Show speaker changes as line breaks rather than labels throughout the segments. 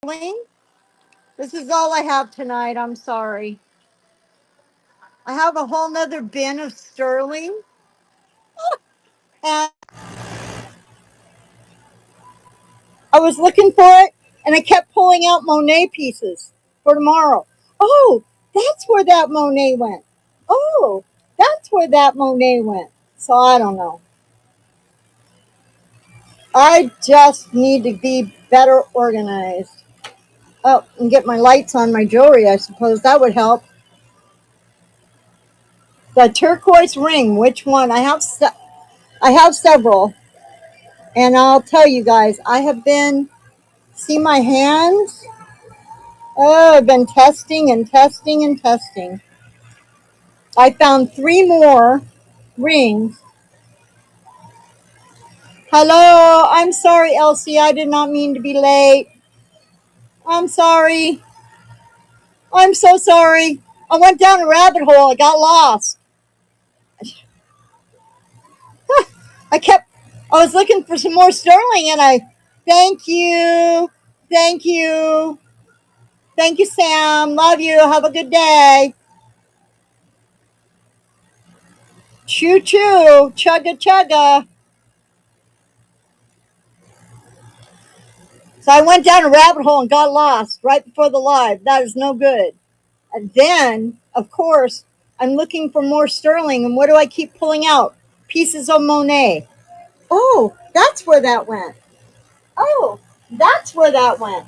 This is all I have tonight. I'm sorry. I have a whole nother bin of sterling, and I was looking for it, and I kept pulling out Monet pieces for tomorrow. Oh, that's where that Monet went. Oh, that's where that Monet went. So I don't know. I just need to be better organized. Oh, and get my lights on my jewelry. I suppose that would help. The turquoise ring. Which one? I have several, and I'll tell you guys. I have been see my hands. Oh, I've been testing and testing and testing. I found three more rings. Hello, I'm sorry, Elsie. I did not mean to be late. I'm sorry. I'm so sorry. I went down a rabbit hole. I got lost. I kept, I was looking for some more sterling and thank you. Thank you. Thank you, Sam. Love you. Have a good day. Choo choo. Chugga chugga. So I went down a rabbit hole and got lost right before the live. That is no good. And then, of course, I'm looking for more sterling. And what do I keep pulling out? Pieces of Monet. Oh, that's where that went. Oh, that's where that went.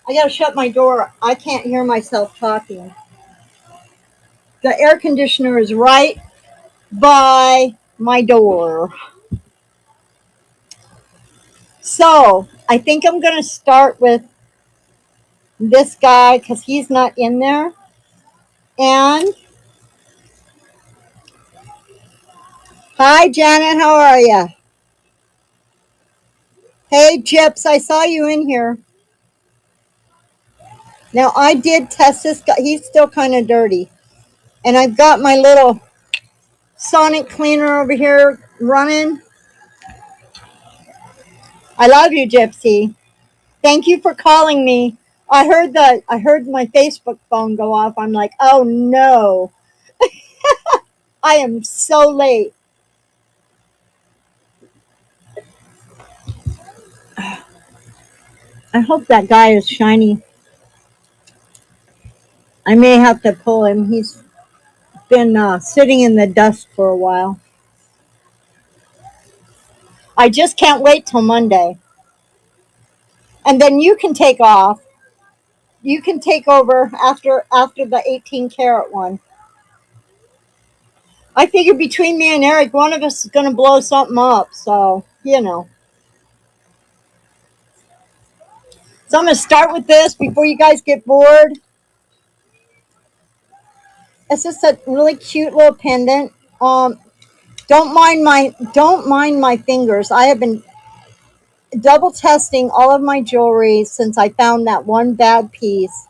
I got to shut my door. I can't hear myself talking. The air conditioner is right by my door. So I think I'm going to start with this guy because he's not in there. And hi, Janet. How are you? Hey, Chips. I saw you in here. Now, I did test this guy. He's still kind of dirty. And I've got my little sonic cleaner over here running. I love you, Gypsy. Thank you for calling me. I heard my Facebook phone go off. I'm like, oh no, I am so late. I hope that guy is shiny. I may have to pull him. He's been sitting in the dust for a while. I just can't wait till Monday. And then you can take off. You can take over after the 18 karat one. I figure between me and Eric, one of us is going to blow something up. So, you know. So I'm going to start with this before you guys get bored. It's just a really cute little pendant. Don't mind my fingers. I have been double testing all of my jewelry since I found that one bad piece,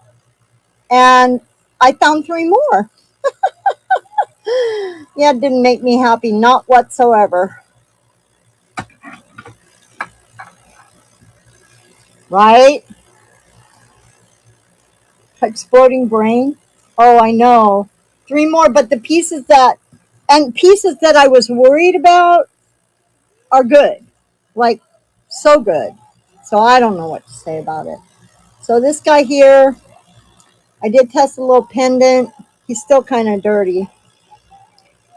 and I found three more. Yeah, it didn't make me happy, not whatsoever. Right? Exploding brain. Oh, I know. Three more, but the pieces that I was worried about are good. Like, so good. So I don't know what to say about it. So this guy here, I did test a little pendant. He's still kind of dirty.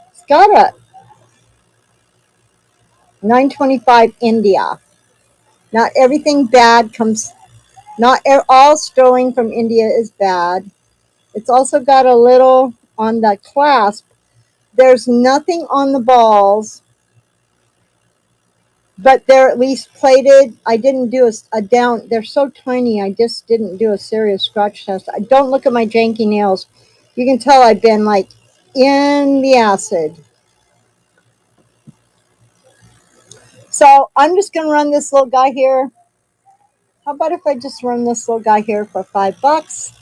It's got a 925 India. Not everything bad comes, not all sterling from India is bad. It's also got a little on the clasp. There's nothing on the balls, but they're at least plated. I didn't do a down. They're so tiny. I just didn't do a serious scratch test. I don't look at my janky nails. You can tell I've been like in the acid. So I'm just going to run this little guy here. How about if I just run this little guy here for $5?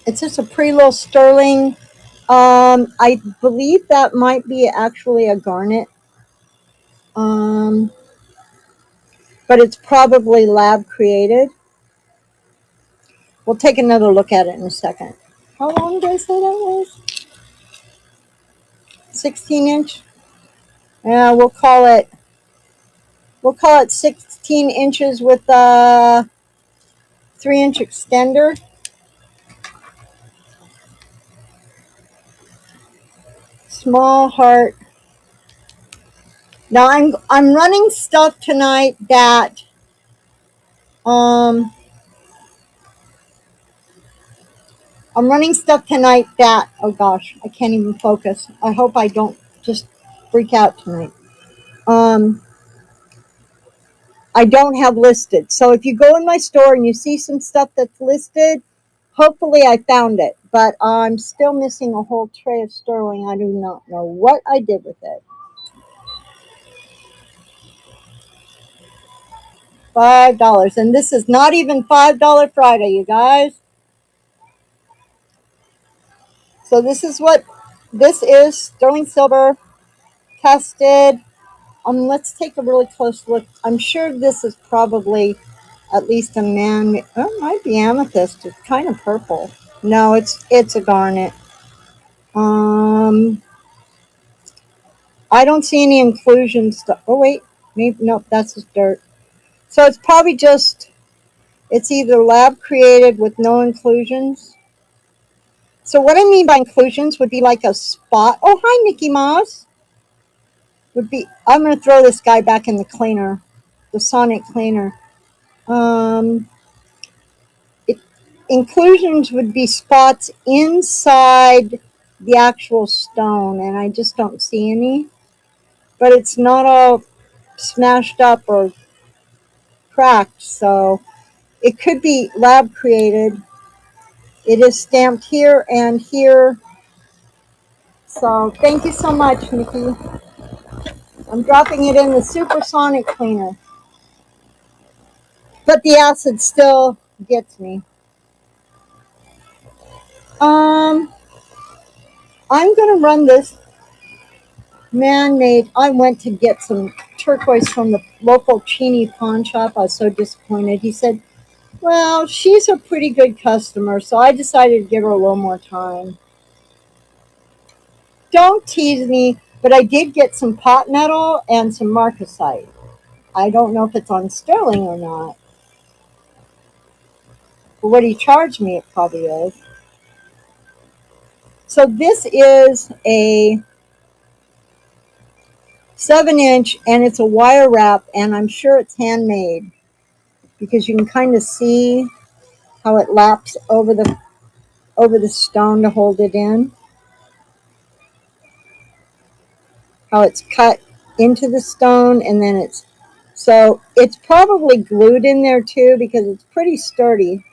It's just a pretty little sterling. I believe that might be actually a garnet. But but it's probably lab created. We'll take another look at it in a second. How long did I say that was? 16 inch? Yeah, we'll call it 16 inches with a 3-inch extender. Small heart. Now I'm running stuff tonight that I'm running stuff tonight that, oh gosh, I can't even focus. I hope I don't just freak out tonight. I don't have listed. So if you go in my store and you see some stuff that's listed, hopefully I found it. But I'm still missing a whole tray of sterling. I do not know what I did with it. $5. And this is not even $5 Friday, you guys. So this is what this is, sterling silver, tested. Let's take a really close look. I'm sure this is probably at least a man. Oh, it might be amethyst. It's kind of purple. No, it's a garnet. I don't see any inclusions. Oh wait, maybe nope. That's just dirt. So it's probably just. It's either lab created with no inclusions. So what I mean by inclusions would be like a spot. Oh, hi, Nikki Moss. Would be. I'm going to throw this guy back in the cleaner, the sonic cleaner. Inclusions would be spots inside the actual stone, and I just don't see any. But it's not all smashed up or cracked, so it could be lab created. It is stamped here and here. So thank you so much, Nikki. I'm dropping it in the supersonic cleaner. But the acid still gets me. I'm going to run this man-made. I went to get some turquoise from the local Cheney pawn shop. I was so disappointed. He said, well, she's a pretty good customer, so I decided to give her a little more time. Don't tease me, but I did get some pot metal and some marcasite. I don't know if it's on sterling or not. But what he charged me, it probably is. So this is a 7-inch, and it's a wire wrap, and I'm sure it's handmade because you can kind of see how it laps over the stone to hold it in. How it's cut into the stone, and then it's probably glued in there too because it's pretty sturdy.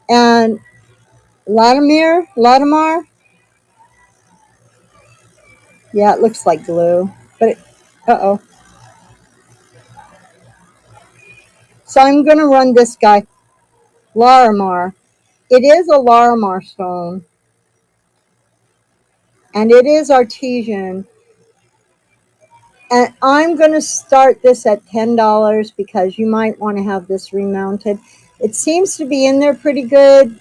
And Latimar, yeah, it looks like glue, but So I'm going to run this guy, Larimar. It is a Larimar stone, and it is artesian. And I'm going to start this at $10 because you might want to have this remounted. It seems to be in there pretty good.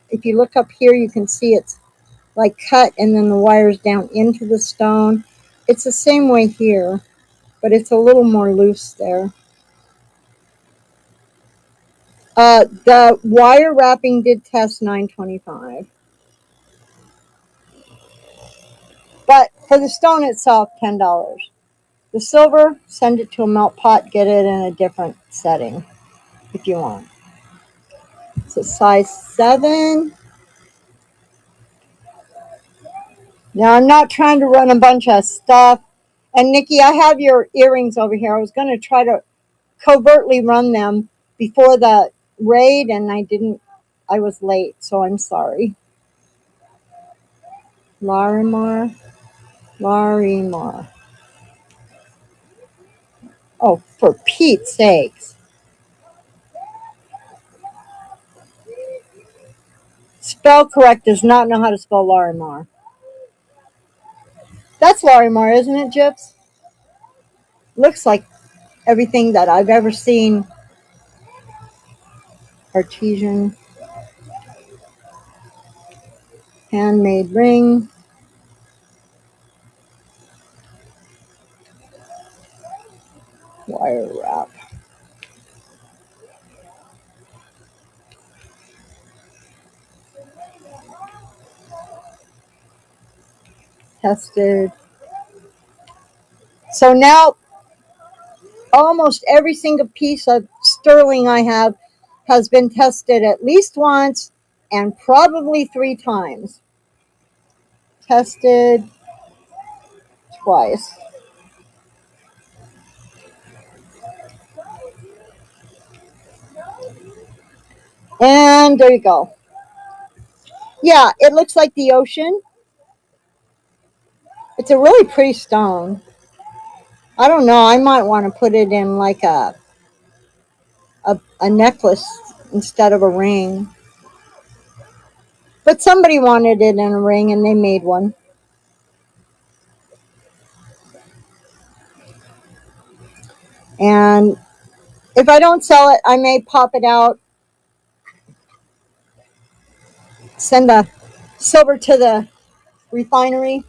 If you look up here, you can see it's like cut and then the wires down into the stone. It's the same way here, but it's a little more loose there. The wire wrapping did test 925. But for the stone itself, $10. The silver, send it to a melt pot, get it in a different setting if you want. So size 7. Now I'm not trying to run a bunch of stuff. And Nikki, I have your earrings over here. I was going to try to covertly run them before the raid, and I didn't. I was late, so I'm sorry. Larimar. Oh, for Pete's sakes. Spell Correct does not know how to spell Larimar. That's Larimar, isn't it, Gyps? Looks like everything that I've ever seen. Artesian handmade ring. Wire wrap. Tested. So now almost every single piece of sterling I have has been tested at least once and probably 3 times. Tested twice. And there you go. Yeah, it looks like the ocean. It's a really pretty stone. I don't know. I might want to put it in like a necklace instead of a ring. But somebody wanted it in a ring and they made one. And if I don't sell it, I may pop it out, send the silver to the refinery.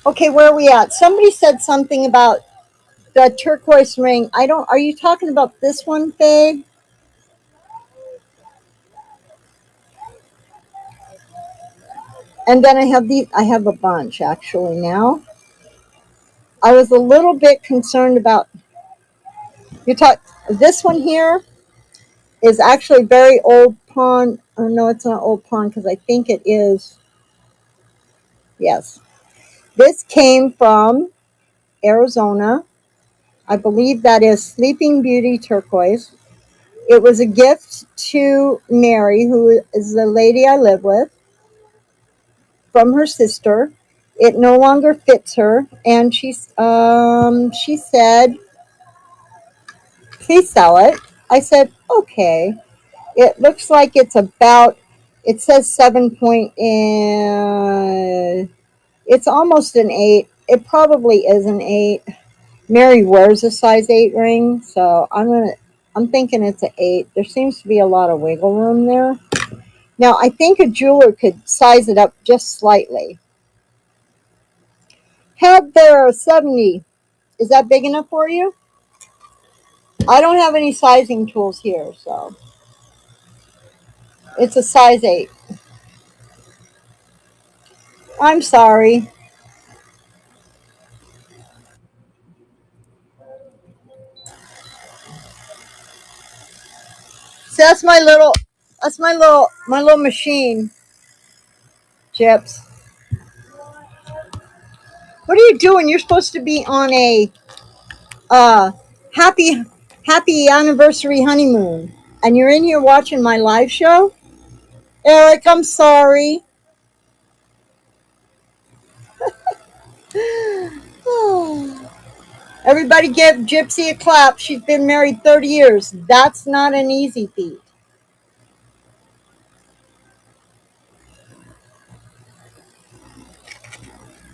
Okay, where are we at? Somebody said something about the turquoise ring. Are you talking about this one, Faye? And then I have a bunch actually now. I was a little bit concerned about, this one here is actually very old pawn. Oh, no, it's not old pawn because I think it is. Yes. This came from Arizona. I believe that is Sleeping Beauty turquoise. It was a gift to Mary, who is the lady I live with, from her sister. It no longer fits her, and she said, "Please sell it." I said, "Okay." It looks like it's about. It says 7 point. It's almost an 8. It probably is an 8. Mary wears a size 8 ring, so I'm thinking it's an 8. There seems to be a lot of wiggle room there. Now, I think a jeweler could size it up just slightly. Head there, 70. Is that big enough for you? I don't have any sizing tools here, so it's a size 8. I'm sorry. So my little machine, Chips. What are you doing? You're supposed to be on a uh happy happy anniversary honeymoon, and you're in here watching my live show. Eric, I'm sorry. Everybody give Gypsy a clap. She's been married 30 years. That's not an easy feat.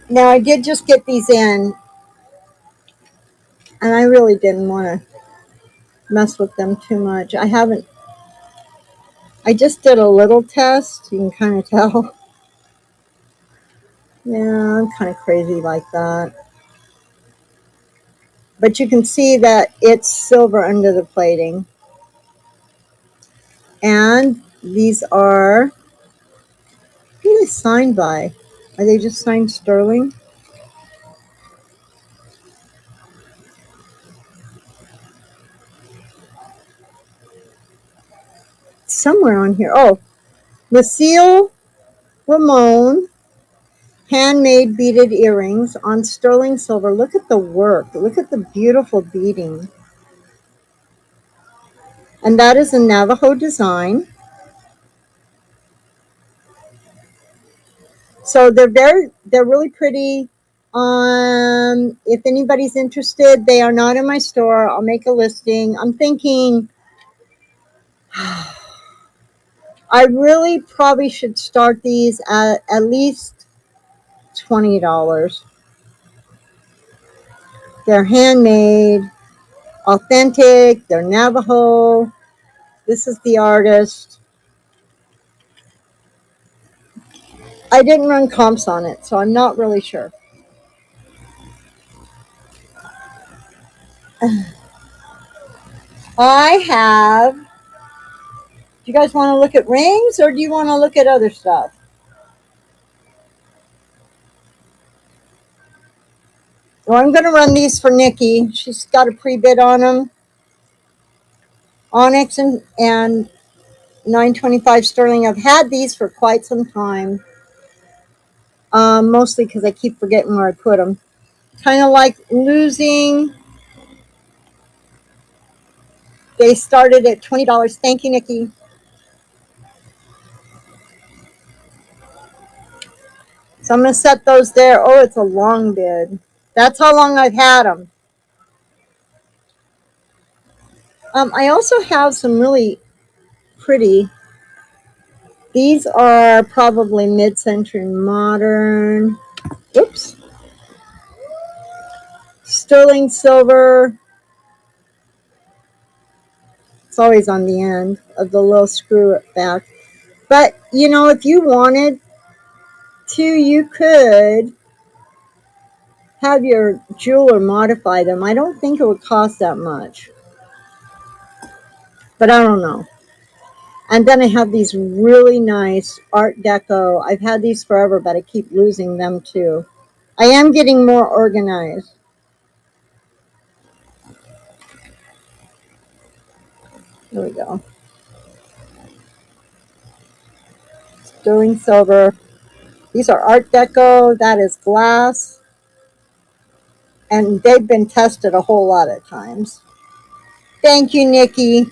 Now, I did just get these in, and I really didn't want to mess with them too much. I just did a little test. You can kind of tell. Yeah, I'm kind of crazy like that. But you can see that it's silver under the plating. And these are, who are they signed by? Are they just signed sterling? Somewhere on here. Oh, Lucille Ramon, handmade beaded earrings on sterling silver. Look at the work. Look at the beautiful beading. And that is a Navajo design. So they're really pretty. If anybody's interested, they are not in my store. I'll make a listing. I'm thinking I really probably should start these at least $20. They're handmade, authentic, they're Navajo. This is the artist. I didn't run comps on it, so I'm not really sure. I have, do you guys want to look at rings or do you want to look at other stuff? Well, I'm going to run these for Nikki. She's got a pre-bid on them. Onyx and 925 sterling. I've had these for quite some time. Mostly because I keep forgetting where I put them. Kind of like losing. They started at $20. Thank you, Nikki. So I'm going to set those there. Oh, it's a long bid. That's how long I've had them. I also have some really pretty. These are probably mid-century modern. Oops. Sterling silver. It's always on the end of the little screw back. But, you know, if you wanted to, you could have your jeweler modify them. I don't think it would cost that much. But I don't know. And then I have these really nice Art Deco. I've had these forever, but I keep losing them too. I am getting more organized. There we go. Sterling silver. These are Art Deco. That is glass. And they've been tested a whole lot of times. Thank you, Nikki.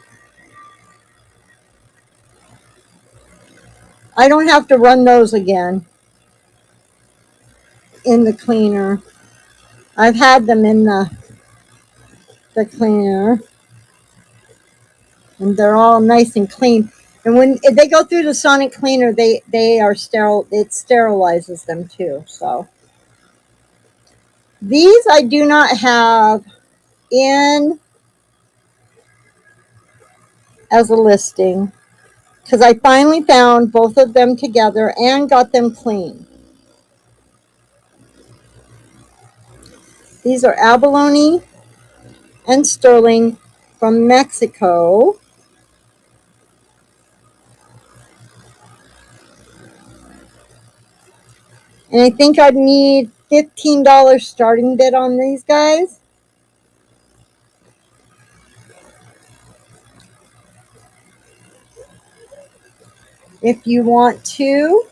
I don't have to run those again in the cleaner. I've had them in the cleaner. And they're all nice and clean. And when they go through the sonic cleaner, they are sterile. It sterilizes them too. So these I do not have in as a listing because I finally found both of them together and got them clean. These are abalone and sterling from Mexico. And I think I'd need $15 starting bid on these guys. If you want to.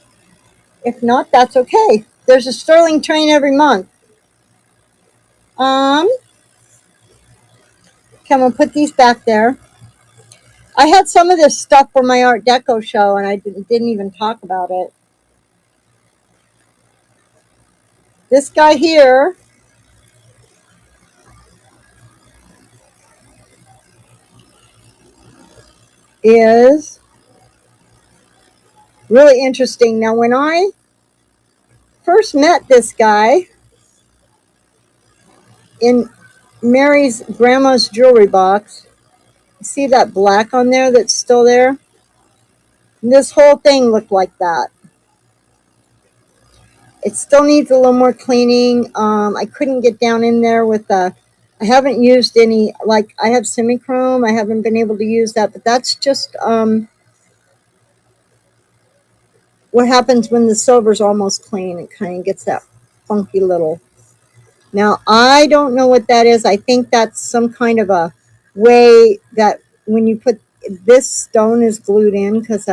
If not, that's okay. There's a sterling train every month. Okay, I'm going to put these back there. I had some of this stuff for my Art Deco show, and I didn't even talk about it. This guy here is really interesting. Now, when I first met this guy in Mary's grandma's jewelry box, see that black on there that's still there? And this whole thing looked like that. It still needs a little more cleaning. I couldn't get down in there with I haven't used any, like I have semi-chrome. I haven't been able to use that, but that's just what happens when the silver's almost clean. It kind of gets that funky little. Now, I don't know what that is. I think that's some kind of a way that when you put this stone is glued in because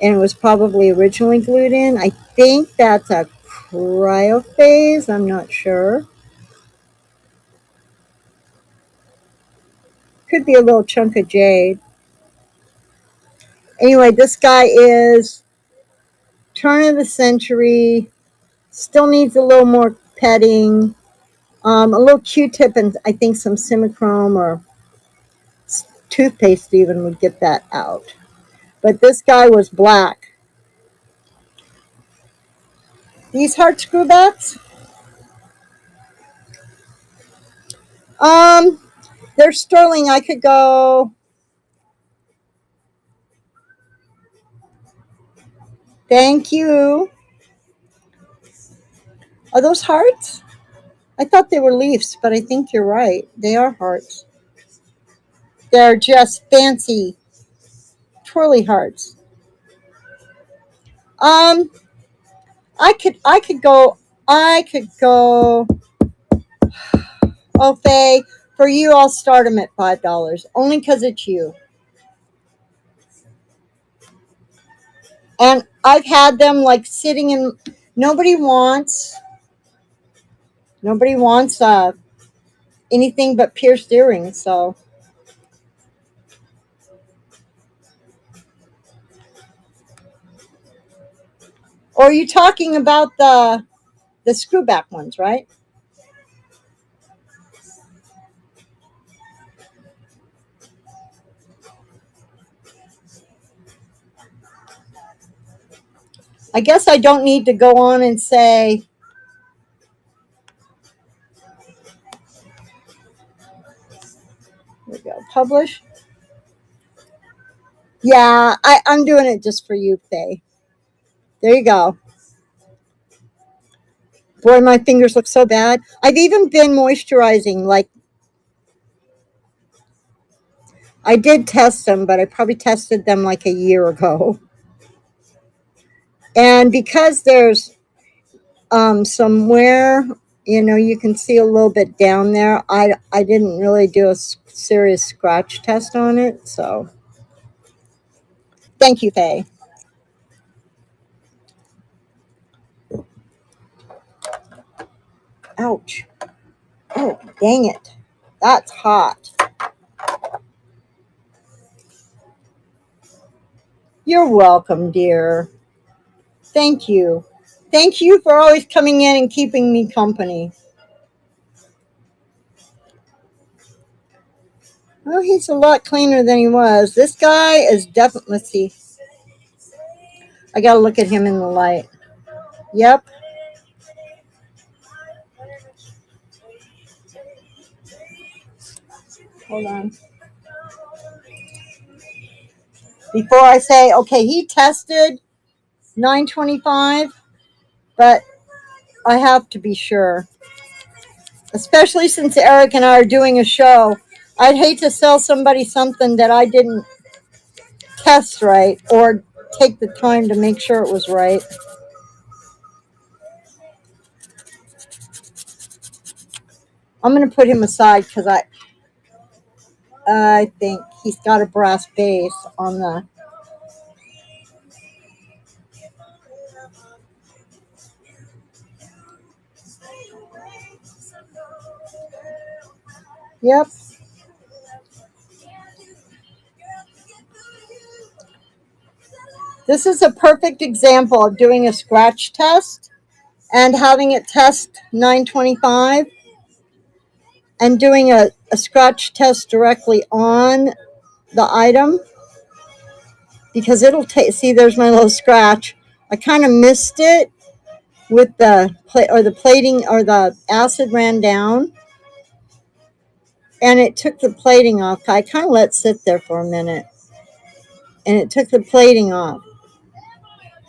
and it was probably originally glued in. I think that's a cryophase. I'm not sure. Could be a little chunk of jade. Anyway, this guy is turn of the century. Still needs a little more petting. A little Q-tip and I think some Simichrome or toothpaste even would get that out. But this guy was black. These heart screwbacks, Um, there's sterling. I could go. Thank you. Are those hearts? I thought they were leaves, but I think you're right. They are hearts. They're just fancy twirly hearts. Um, I could go. Oh, Faye, for you, I'll start them at $5, only because it's you. And I've had them like sitting in. Nobody wants. Nobody wants anything but pierced earrings. So, or are you talking about the screwback ones, right? I guess I don't need to go on and say. There we go. Publish. Yeah, I'm doing it just for you, Faye. There you go. Boy, my fingers look so bad. I've even been moisturizing. Like, I did test them, but I probably tested them like a year ago. And because there's somewhere, you can see a little bit down there, I didn't really do a serious scratch test on it. So, thank you, Faye. Ouch. Oh, dang it. That's hot. You're welcome, dear. Thank you. Thank you for always coming in and keeping me company. Well, he's a lot cleaner than he was. This guy is definitely, let's see. I got to look at him in the light. Yep. Hold on. Before I say, okay, he tested 925, but I have to be sure. Especially since Eric and I are doing a show. I'd hate to sell somebody something that I didn't test right or take the time to make sure it was right. I'm going to put him aside because I think he's got a brass base on the. Yep. This is a perfect example of doing a scratch test and having it test 925 and doing a scratch test directly on the item because it'll take. See, there's my little scratch. I kind of missed it with the plating or the acid ran down and it took the plating off. I kind of let it sit there for a minute and it took the plating off.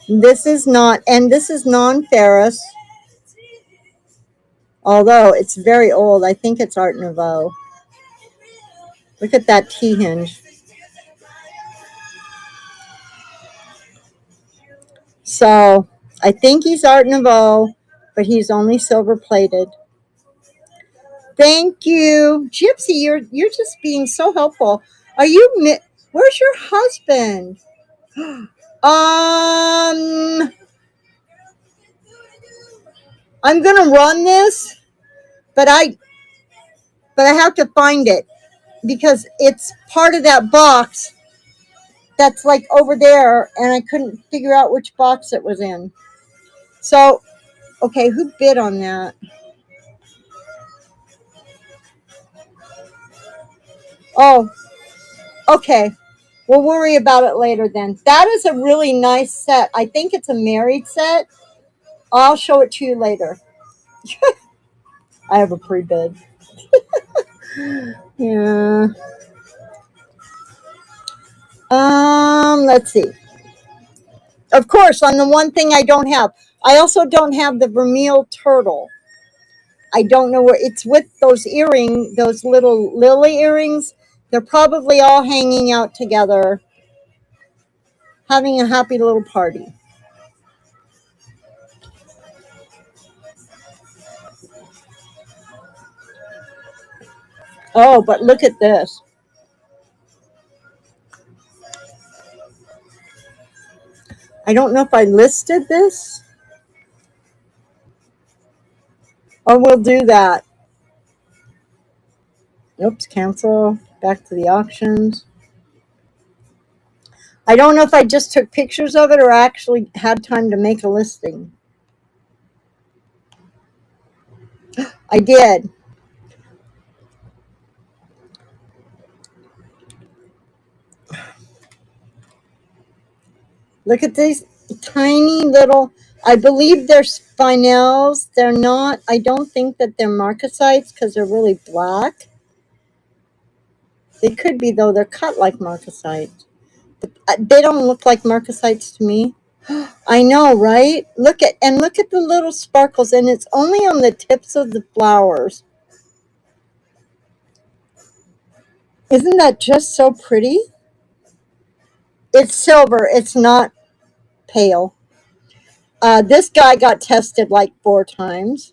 This is non-ferrous, although it's very old. I think it's Art Nouveau. Look at that T-hinge. So I think he's Art Nouveau, but he's only silver plated. Thank you, Gypsy. You're just being so helpful. Are you? Where's your husband? I'm gonna run this, but I have to find it because it's part of that box that's like over there, and I couldn't figure out which box it was in. So, okay, who bid on that? Oh, okay. We'll worry about it later then. That is a really nice set. I think it's a married set. I'll show it to you later. I have a pre-bid. Yeah. Let's see. Of course, on the one thing I don't have, I also don't have the vermeil turtle. I don't know where it's with those little lily earrings. They're probably all hanging out together, having a happy little party. Oh, but look at this. I don't know if I listed this, or we'll do that. Oops, cancel. Back to the auctions. I don't know if I just took pictures of it or actually had time to make a listing. I did. Look at these tiny little, I believe they're spinels. They're not, I don't think that they're marcasites because they're really black. They could be, though. They're cut like marcasites. They don't look like marcasites to me. I know, right? Look at the little sparkles, and it's only on the tips of the flowers. Isn't that just so pretty? It's silver. It's not pale. This guy got tested like 4 times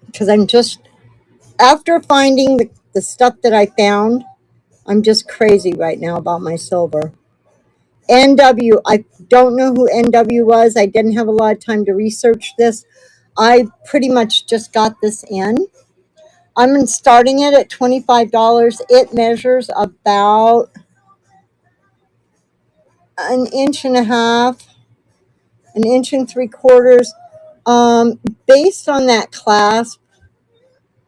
because I'm just after finding the stuff that I found. I'm just crazy right now about my silver. NW. I don't know who NW was. I didn't have a lot of time to research this. I pretty much just got this in. I'm starting it at $25. It measures about an inch and a half, an inch and 3/4. Based on that clasp,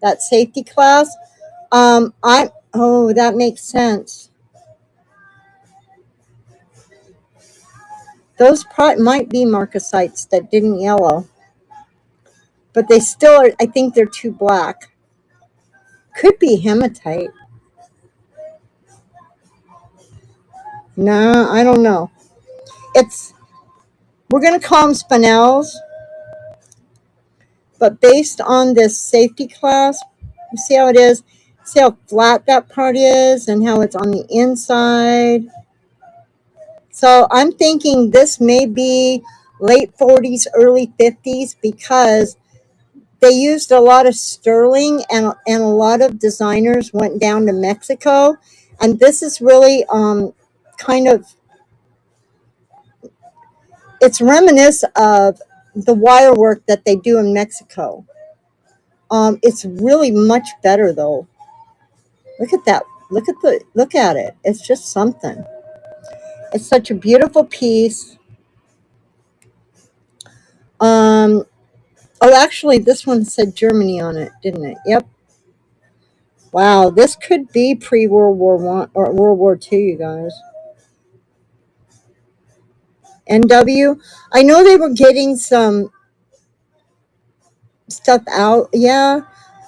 that safety clasp, I oh that makes sense. Those might be marcasites that didn't yellow, but they still are. I think they're too black. Could be hematite. No, I don't know. It's we're gonna call them spinels, but based on this safety clasp, you see how it is. See how flat that part is, and how it's on the inside. So I'm thinking this may be late 40s, early 50s because they used a lot of sterling and a lot of designers went down to Mexico. And this is really kind of, it's reminiscent of the wire work that they do in Mexico. It's really much better though. Look at that. Look at it. It's just something. It's such a beautiful piece. Um, Oh, actually, this one said Germany on it, didn't it? Yep. Wow, this could be pre-World War I or World War II, you guys. NW. I know they were getting some stuff out. Yeah.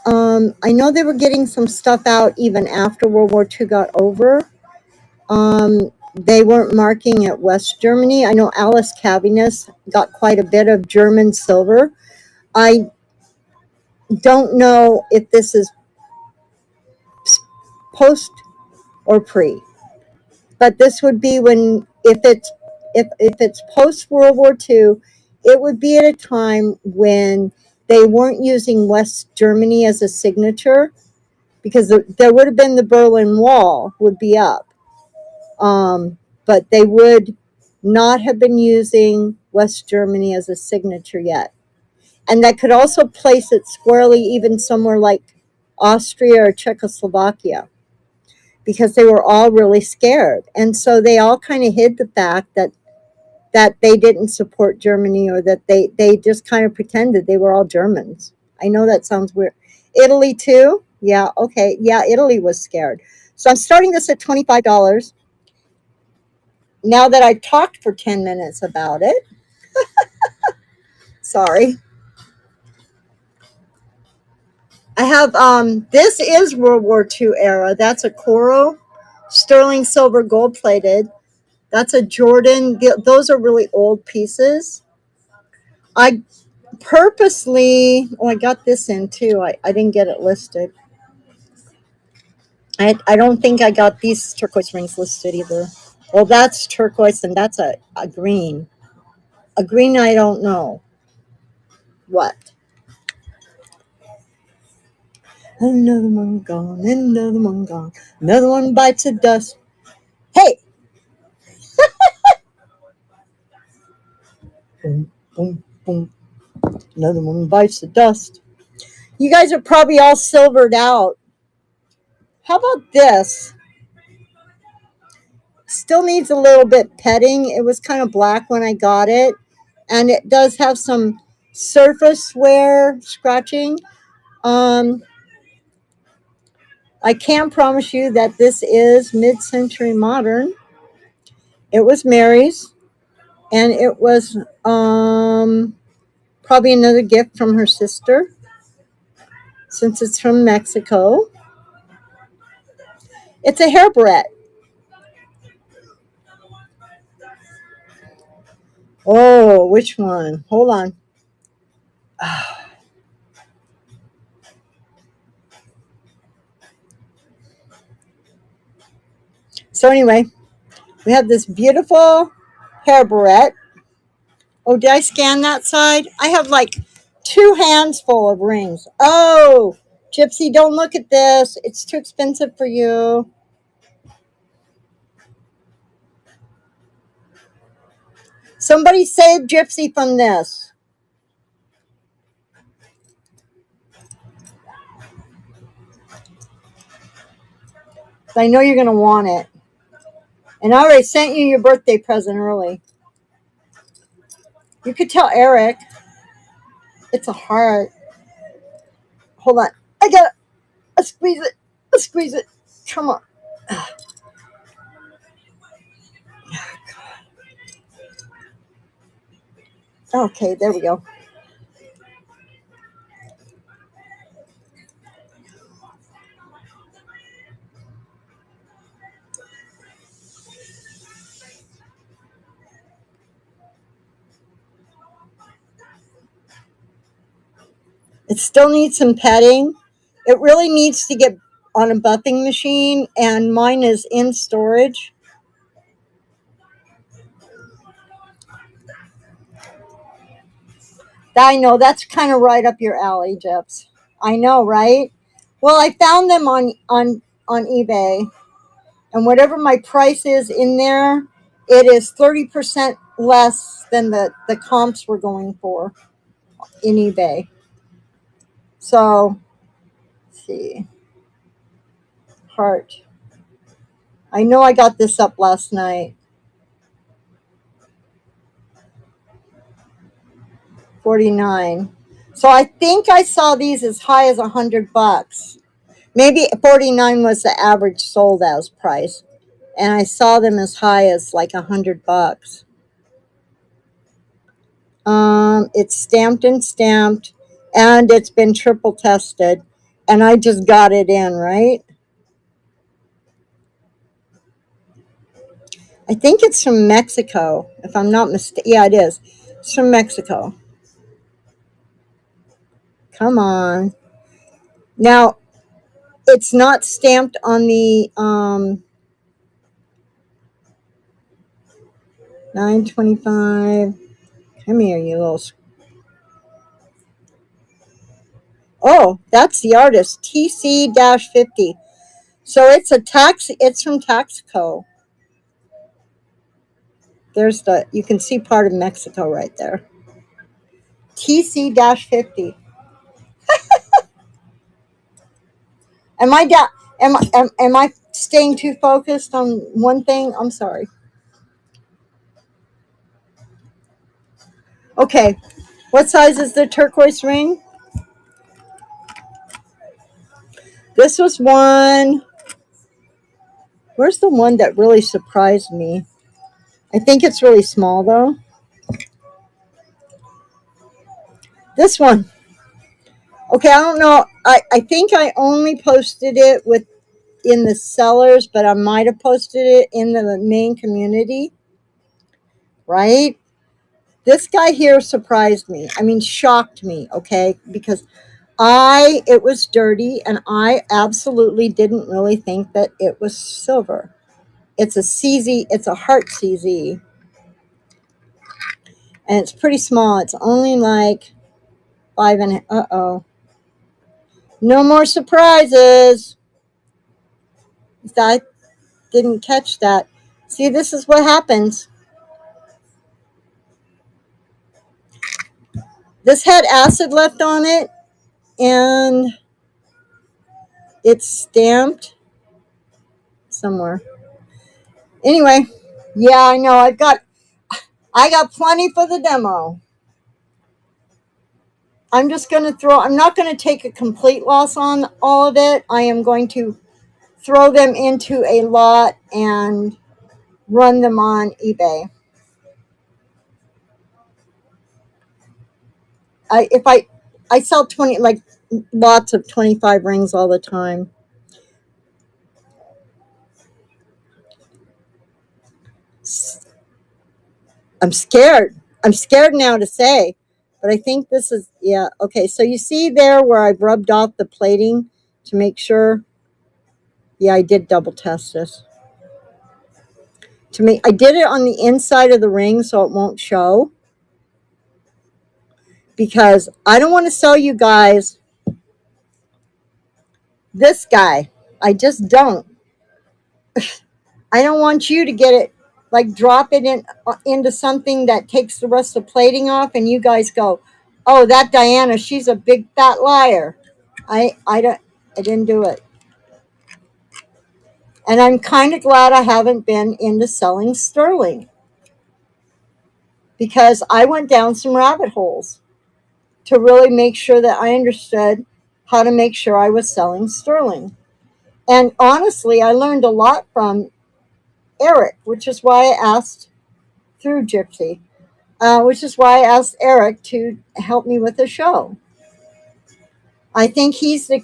I know they were getting some stuff out even after World War II got over. They weren't marking at West Germany. I know Alice Caviness got quite a bit of German silver. I don't know if this is post or pre. But this would be when if it's post World War II, it would be at a time when they weren't using West Germany as a signature because there would have been the Berlin Wall would be up, but they would not have been using West Germany as a signature yet, and that could also place it squarely even somewhere like Austria or Czechoslovakia because they were all really scared. And so they all kind of hid the fact that they didn't support Germany or that they just kind of pretended they were all Germans. I know that sounds weird. Italy too? Yeah, okay. Yeah, Italy was scared. So I'm starting this at $25. Now that I've talked for 10 minutes about it, sorry. I have this is World War II era. That's a coral, sterling silver gold plated. That's a Jordan. Those are really old pieces. I purposely, oh, I got this in too. I didn't get it listed. I don't think I got these turquoise rings listed either. Well, that's turquoise and that's a green. A green, I don't know what. Another one gone, another one gone, another one bites the dust. Hey! Boom, boom, boom. Another one bites the dust. You guys are probably all silvered out. How about this? Still needs a little bit petting. It was kind of black when I got it. And it does have some surface wear scratching. Um, I can promise you that this is mid-century modern. It was Mary's. And it was probably another gift from her sister, since it's from Mexico. It's a hair barrette. Oh, which one? Hold on. So anyway, we have this beautiful hair barrette. Oh, did I scan that side? I have like 2 hands full of rings. Oh, Gypsy, don't look at this. It's too expensive for you. Somebody save Gypsy from this. I know you're going to want it. And I already sent you your birthday present early. You could tell Eric. It's a heart. Hold on. I got to squeeze it. Squeeze it. Come on. Okay, there we go. It still needs some petting. It really needs to get on a buffing machine, and mine is in storage. I know that's kind of right up your alley, Jeps. I know, right? Well, I found them on eBay, and whatever my price is in there, it is 30% less than the comps we're going for in eBay. So, let's see. Heart. I know I got this up last night. 49. So I think I saw these as high as $100. Maybe 49 was the average sold as price. And I saw them as high as like $100. It's stamped and it's been triple tested. And I just got it in, right? I think it's from Mexico, if I'm not mistaken. Yeah, it is. It's from Mexico. Come on. Now, it's not stamped on the 925. Come here, you little. Oh, that's the artist, TC-50. So it's it's from Taxco. You can see part of Mexico right there. TC-50. Am I staying too focused on one thing? I'm sorry. Okay. What size is the turquoise ring? This was one. Where's the one that really surprised me? I think it's really small though. This one. Okay, I don't know. I think I only posted it in the sellers, but I might have posted it in the main community, right? This guy here surprised me. I mean, shocked me, okay? Because it was dirty and I absolutely didn't really think that it was silver. It's a CZ, it's a heart CZ. And it's pretty small. It's only like 5 and uh-oh. No more surprises. I didn't catch that. See, this is what happens. This had acid left on it and it's stamped somewhere. Anyway, yeah, I know. I got plenty for the demo. I'm just going to I'm not going to take a complete loss on all of it. I am going to throw them into a lot and run them on eBay. If I sell 20, like lots of 25 rings all the time. I'm scared. I'm scared now to say, but I think this is, yeah. Okay. So you see there where I've rubbed off the plating to make sure. Yeah, I did double test this. I did it on the inside of the ring so it won't show, because I don't want to sell you guys this guy. I just don't. I don't want you to get it, like drop it into something that takes the rest of the plating off and you guys go, oh, that Diana, she's a big fat liar. I didn't do it. And I'm kind of glad I haven't been into selling sterling, because I went down some rabbit holes to really make sure that I understood how to make sure I was selling sterling. And honestly, I learned a lot from Eric, which is why I asked through Gypsy, which is why I asked Eric to help me with the show. I think he's the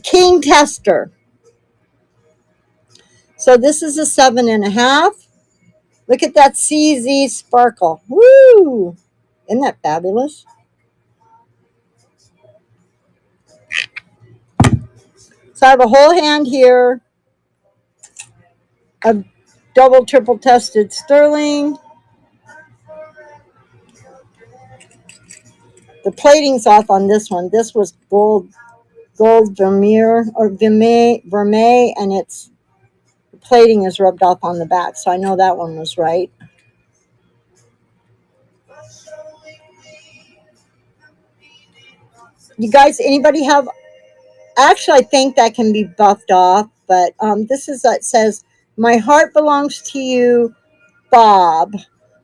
king tester. So this is a 7.5. Look at that CZ sparkle. Woo! Isn't that fabulous? So I have a whole hand here of double, triple tested sterling. The plating's off on this one. This was gold vermeer or vermeil, and the plating is rubbed off on the back. So I know that one was right. You guys, anybody have? Actually, I think that can be buffed off, but this is that says, "My heart belongs to you, Bob."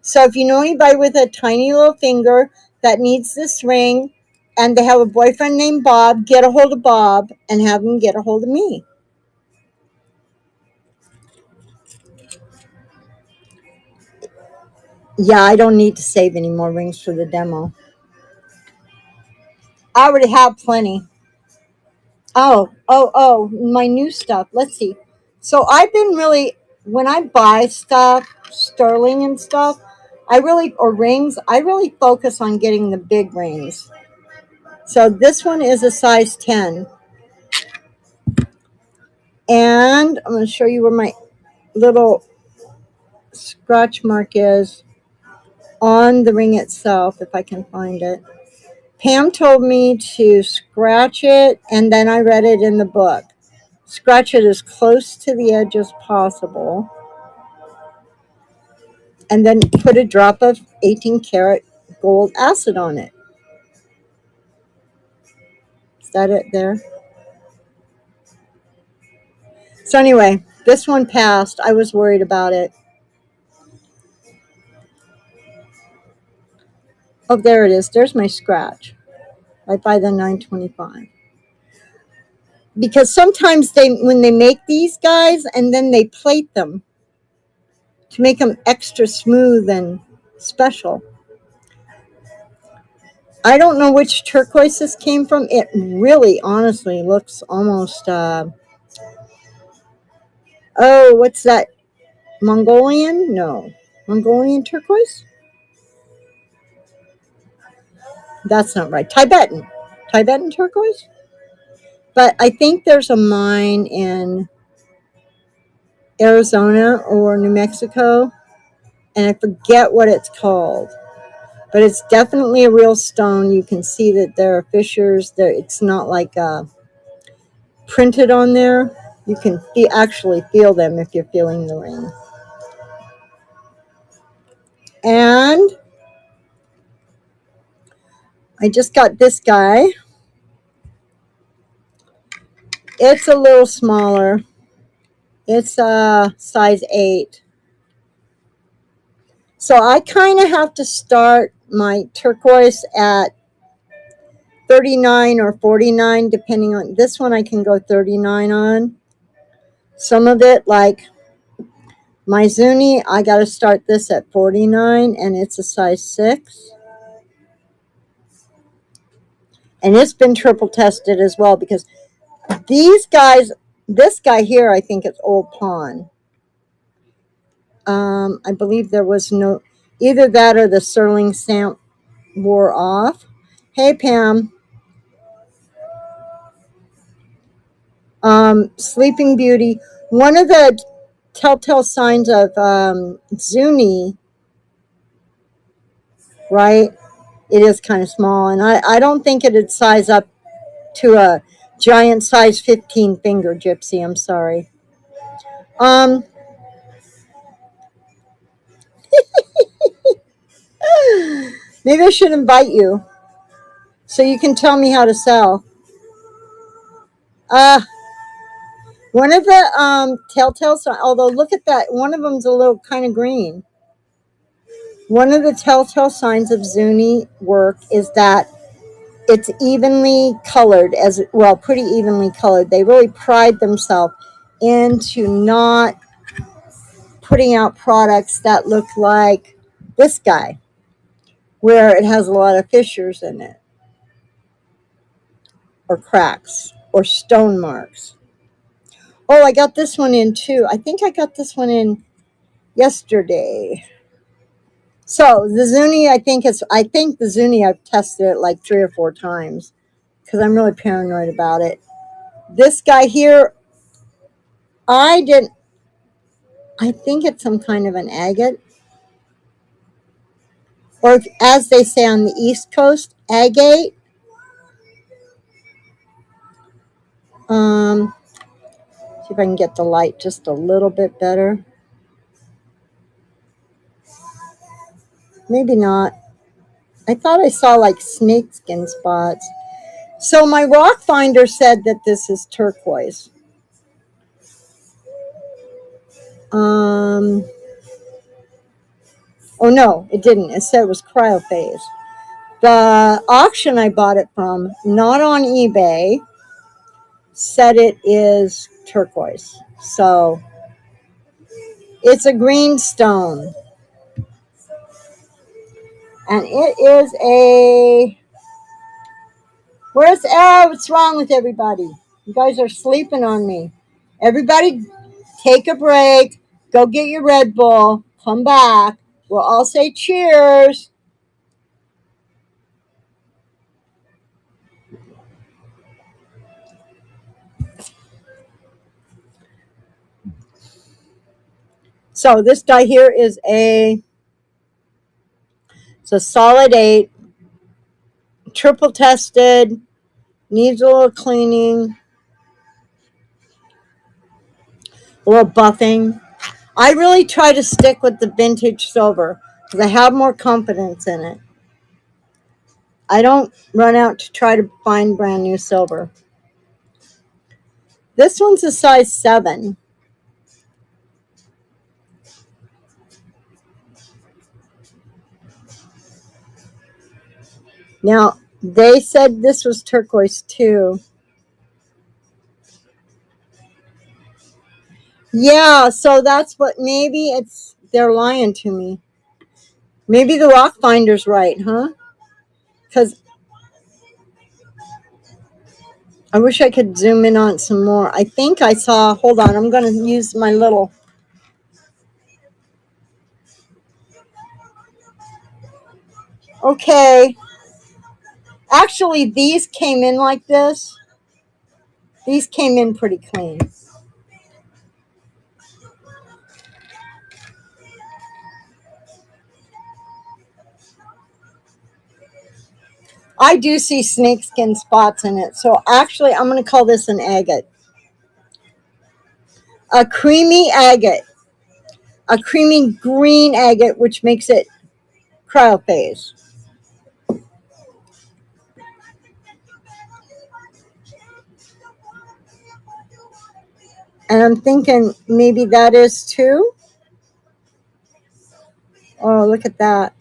So if you know anybody with a tiny little finger that needs this ring and they have a boyfriend named Bob, get a hold of Bob and have him get a hold of me. Yeah, I don't need to save any more rings for the demo. I already have plenty. Oh, my new stuff. Let's see. So I've been really, when I buy stuff, sterling and stuff, or rings, I really focus on getting the big rings. So this one is a size 10. And I'm going to show you where my little scratch mark is on the ring itself, if I can find it. Pam told me to scratch it, and then I read it in the book. Scratch it as close to the edge as possible, and then put a drop of 18 karat gold acid on it. Is that it there? So anyway, this one passed. I was worried about it. Oh, there it is. There's my scratch right by the 925. Because sometimes when they make these guys and then they plate them to make them extra smooth and special. I don't know which turquoise this came from. It really, honestly, looks almost, oh, what's that? Mongolian? No. Mongolian turquoise? That's not right. Tibetan. Tibetan turquoise? But I think there's a mine in Arizona or New Mexico, and I forget what it's called. But it's definitely a real stone. You can see that there are fissures. There, it's not like printed on there. You can actually feel them if you're feeling the ring. And I just got this guy. It's a little smaller. It's a size 8. So I kind of have to start my turquoise at 39 or 49, depending on this one. I can go 39 on. Some of it, like my Zuni, I got to start this at 49, and it's a size 6. And it's been triple tested as well, because these guys, this guy here, I think it's Old Pawn. I believe there was no, either that or the Sterling stamp wore off. Hey, Pam. Sleeping Beauty. One of the telltale signs of Zuni, right? It is kind of small, and I don't think it'd size up to a giant size 15 finger gypsy. I'm sorry. Maybe I should invite you so you can tell me how to sell. One of the telltale signs, although look at that, one of them's a little kind of green. One of the telltale signs of Zuni work is that it's evenly colored, as well, pretty evenly colored. They really pride themselves into not putting out products that look like this guy, where it has a lot of fissures in it, or cracks, or stone marks. Oh, I got this one in too. I think I got this one in yesterday. So the Zuni, I think the Zuni, I've tested it like 3 or 4 times because I'm really paranoid about it. This guy here, I think it's some kind of an agate, or as they say on the East Coast, agate. See if I can get the light just a little bit better. Maybe not. I thought I saw like snakeskin spots. So my rock finder said that this is turquoise. Oh no, it didn't. It said it was cryophase. The auction I bought it from, not on eBay, said it is turquoise. So it's a green stone. And it is a, what's wrong with everybody? You guys are sleeping on me. Everybody take a break, go get your Red Bull, come back. We'll all say cheers. So this guy here is it's a solid 8, triple tested, needs a little cleaning, a little buffing. I really try to stick with the vintage silver because I have more confidence in it. I don't run out to try to find brand new silver. This one's a size 7. Now, they said this was turquoise too. Yeah, so that's what, maybe they're lying to me. Maybe the rock finder's right, huh? Because I wish I could zoom in on some more. I think I saw, hold on, I'm going to use my little. Okay. Actually, these came in like this. These came in pretty clean. I do see snakeskin spots in it. So actually, I'm going to call this an agate. A creamy agate. A creamy green agate, which makes it cryophase. And I'm thinking maybe that is too. Oh, look at that.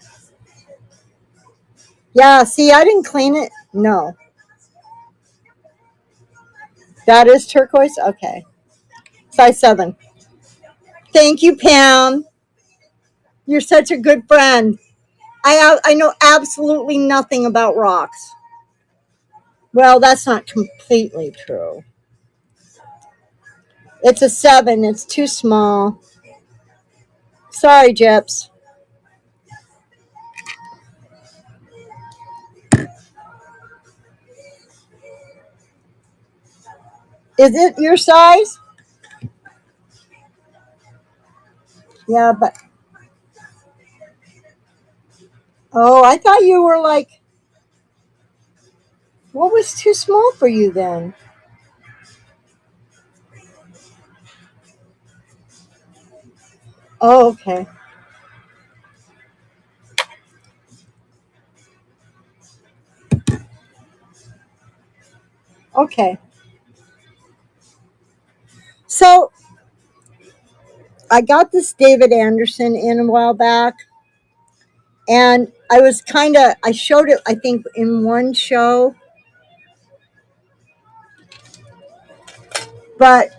Yeah, see, I didn't clean it. No. That is turquoise? Okay. Size 7. Thank you, Pam. You're such a good friend. I know absolutely nothing about rocks. Well, that's not completely true. It's a 7. It's too small. Sorry, Jeps. Is it your size? Yeah, but oh, I thought you were like, what was too small for you then? Oh, okay. Okay. So I got this David Anderson in a while back, and I was I showed it, I think, in one show, but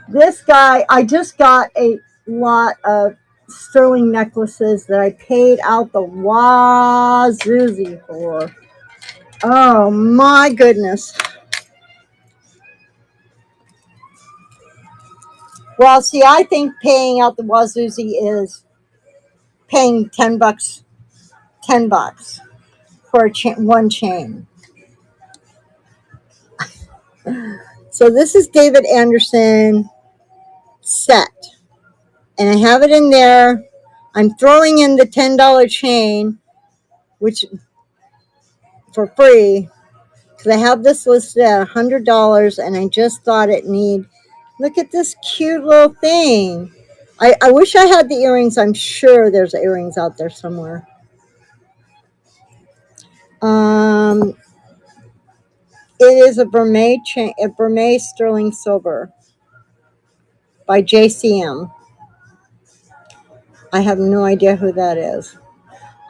this guy, I just got a lot of sterling necklaces that I paid out the wazoozy for. Oh my goodness. Well, see, I think paying out the wazoozy is paying $10, $10 for one chain. So this is David Anderson set, and I have it in there. I'm throwing in the $10 chain, which for free, because I have this listed at $100, and I just thought it need. Look at this cute little thing. I wish I had the earrings. I'm sure there's earrings out there somewhere. It is a Vermeil chain, a Vermeil sterling silver by JCM. I have no idea who that is.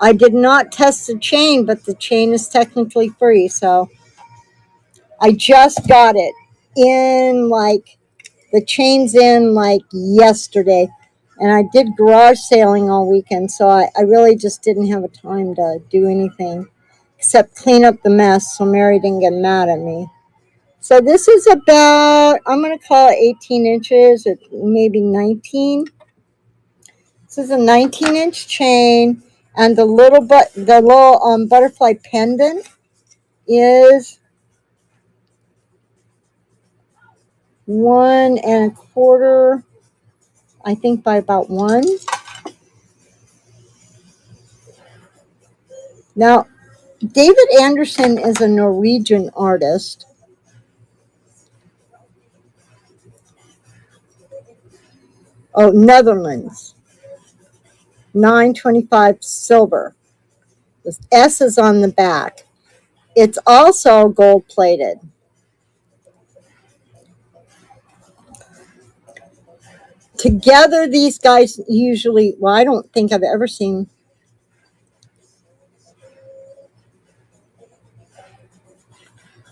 I did not test the chain, but the chain is technically free. So I just got it in like the chain's in like yesterday. And I did garage sailing all weekend. So I really just didn't have a time to do anything except clean up the mess so Mary didn't get mad at me. So this is about, I'm going to call it 18 inches, or maybe 19. This is a 19-inch chain, and the little butterfly pendant is 1 1/4, I think, by about 1. Now, David Anderson is a Norwegian artist. Oh, Netherlands. 925 silver. The S is on the back. It's also gold plated. Together, these guys usually, well, I don't think I've ever seen.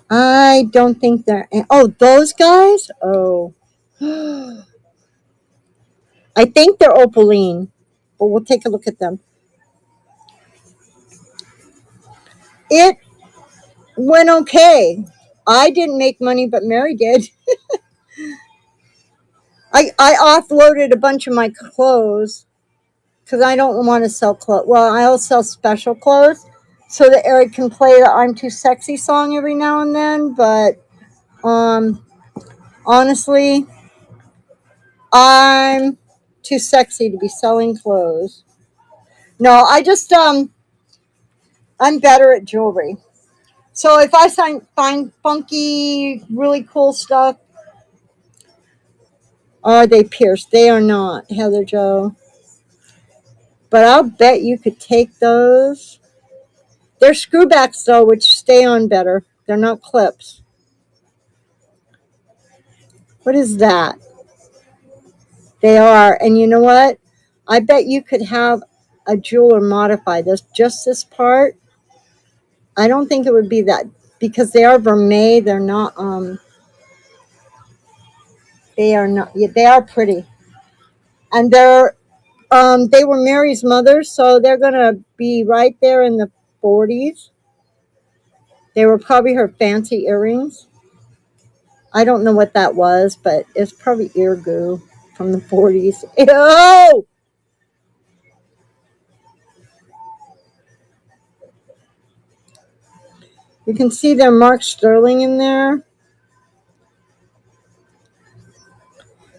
I don't think they're, oh, those guys? Oh. I think they're opaline, but we'll take a look at them. It went okay. I didn't make money, but Mary did. I offloaded a bunch of my clothes because I don't want to sell clothes. Well, I'll sell special clothes so that Eric can play the I'm Too Sexy song every now and then. But honestly, I'm too sexy to be selling clothes. No, I'm better at jewelry. So if I find funky, really cool stuff, are they pierced? They are not, Heather Joe. But I'll bet you could take those. They're screwbacks though, which stay on better. They're not clips. What is that? They are. And you know what? I bet you could have a jeweler modify this, just this part. I don't think it would be that, because they are vermeil. They are not, yeah, they are pretty. And they were Mary's mother, so they're going to be right there in the 40s. They were probably her fancy earrings. I don't know what that was, but it's probably ear goo from the 40s. Ew! You can see their Mark Sterling in there.